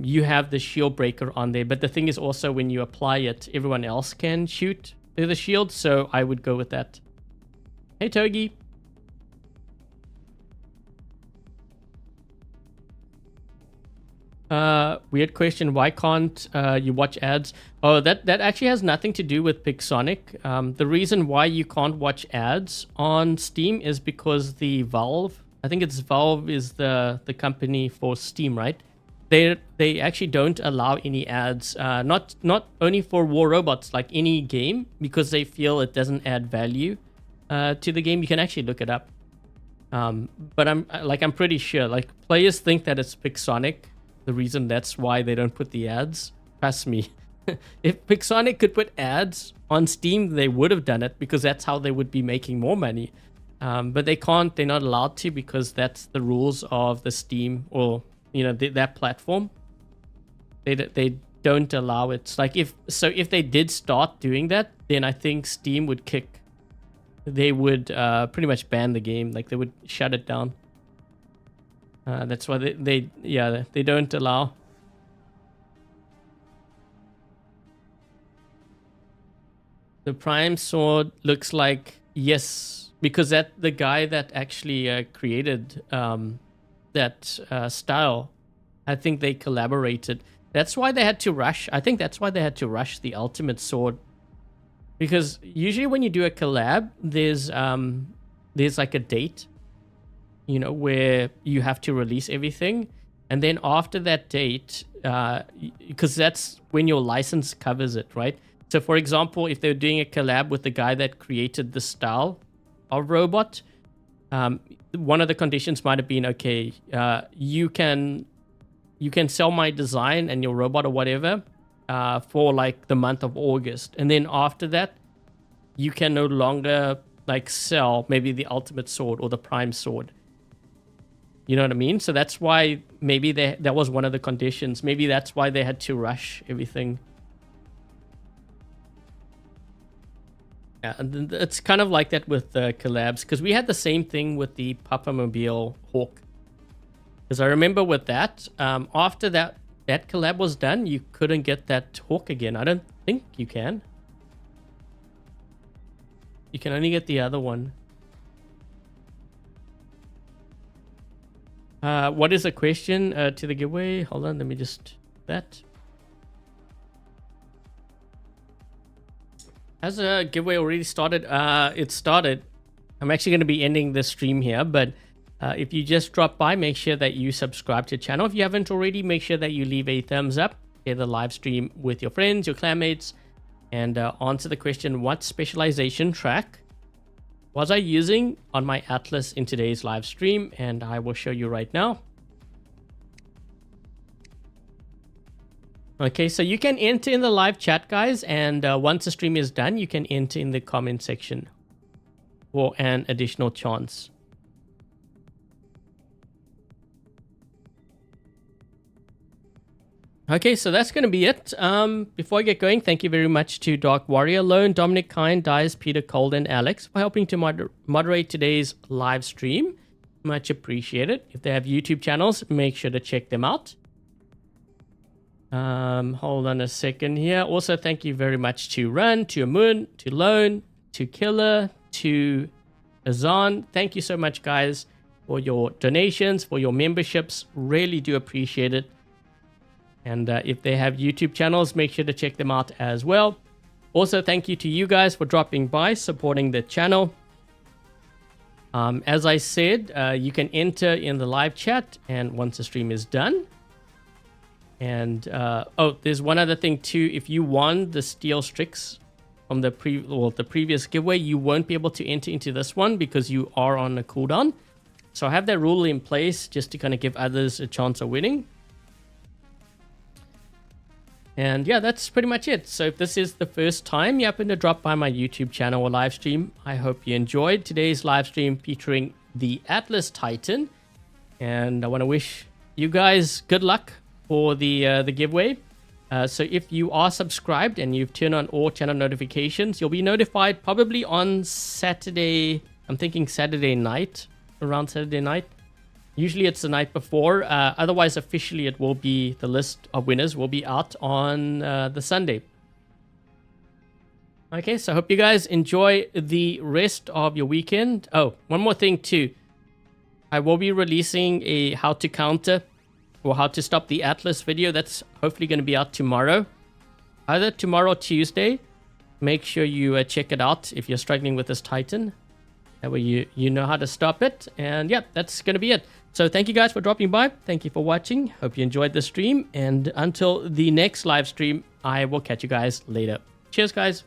You have the shield breaker on there, but the thing is also when you apply it, everyone else can shoot through the shield, so I would go with that. Hey Togi. Weird question. Why can't you watch ads? Oh, that actually has nothing to do with Pixonic. The reason why you can't watch ads on Steam is because the Valve, I think it's Valve is the company for Steam, right? They actually don't allow any ads, not only for War Robots, like any game, because they feel it doesn't add value to the game. You can actually look it up. But I'm pretty sure, like, players think that it's Pixonic. The reason that's why they don't put the ads. Trust me. If Pixonic could put ads on Steam, they would have done it, because that's how they would be making more money. But they can't. They're not allowed to, because that's the rules of the Steam, or you know, that platform. They don't allow it. It's like if they did start doing that, then I think Steam would kick. They would pretty much ban the game. Like they would shut it down. That's why they don't allow. The Prime Sword looks like, yes, because the guy that actually created that style, I think they collaborated. That's why they had to rush. I think that's why they had to rush the Ultimate Sword, because usually when you do a collab, there's like a date, you know, where you have to release everything. And then after that date, because that's when your license covers it, right? So for example, if they're doing a collab with the guy that created the style of robot, one of the conditions might have been, okay, you can sell my design and your robot or whatever for like the month of August. And then after that, you can no longer like sell maybe the Ultimate Sword or the Prime Sword. You know what I mean? So that's why maybe that was one of the conditions. Maybe that's why they had to rush everything. Yeah, and it's kind of like that with collabs, because we had the same thing with the Papa-Mobile Hawk. Because I remember with that, after that collab was done, you couldn't get that Hawk again. I don't think you can. You can only get the other one. What is the question to the giveaway? Hold on, let me just that. Has a giveaway already started? It started. I'm actually going to be ending the stream here, but if you just drop by, make sure that you subscribe to the channel. If you haven't already, make sure that you leave a thumbs up, share the live stream with your friends, your clanmates, and answer the question, what specialization track was I using on my Atlas in today's live stream? And I will show you right now. Okay, so you can enter in the live chat, guys, and once the stream is done, you can enter in the comment section for an additional chance. Okay, so that's going to be it. Before I get going, thank you very much to Dark Warrior, Lone, Dominic, Kind, Dias, Peter, Cold, and Alex for helping to moderate today's live stream. Much appreciated. If they have YouTube channels, make sure to check them out. Hold on a second here. Also, thank you very much to Run, to Amun, to Lone, to Killer, to Azan. Thank you so much, guys, for your donations, for your memberships. Really do appreciate it. And if they have YouTube channels, make sure to check them out as well. Also, thank you to you guys for dropping by, supporting the channel. As I said, you can enter in the live chat, and once the stream is done. And oh, there's one other thing too. If you won the Steel Strix from the previous giveaway, you won't be able to enter into this one because you are on a cooldown. So I have that rule in place just to kind of give others a chance of winning. And yeah, that's pretty much it. So if this is the first time you happen to drop by my YouTube channel or live stream, I hope you enjoyed today's live stream featuring the Atlas Titan. And I want to wish you guys good luck for the giveaway. So if you are subscribed and you've turned on all channel notifications, you'll be notified probably on Saturday. I'm thinking Saturday night, around Saturday night. Usually it's the night before. Otherwise, officially, it will be, the list of winners will be out on the Sunday. Okay, so I hope you guys enjoy the rest of your weekend. Oh, one more thing too. I will be releasing a how to counter or how to stop the Atlas video. That's hopefully going to be out tomorrow. Either tomorrow or Tuesday. Make sure you check it out if you're struggling with this Titan. That way you know how to stop it. And yeah, that's going to be it. So thank you guys for dropping by. Thank you for watching. Hope you enjoyed the stream. And until the next live stream, I will catch you guys later. Cheers, guys.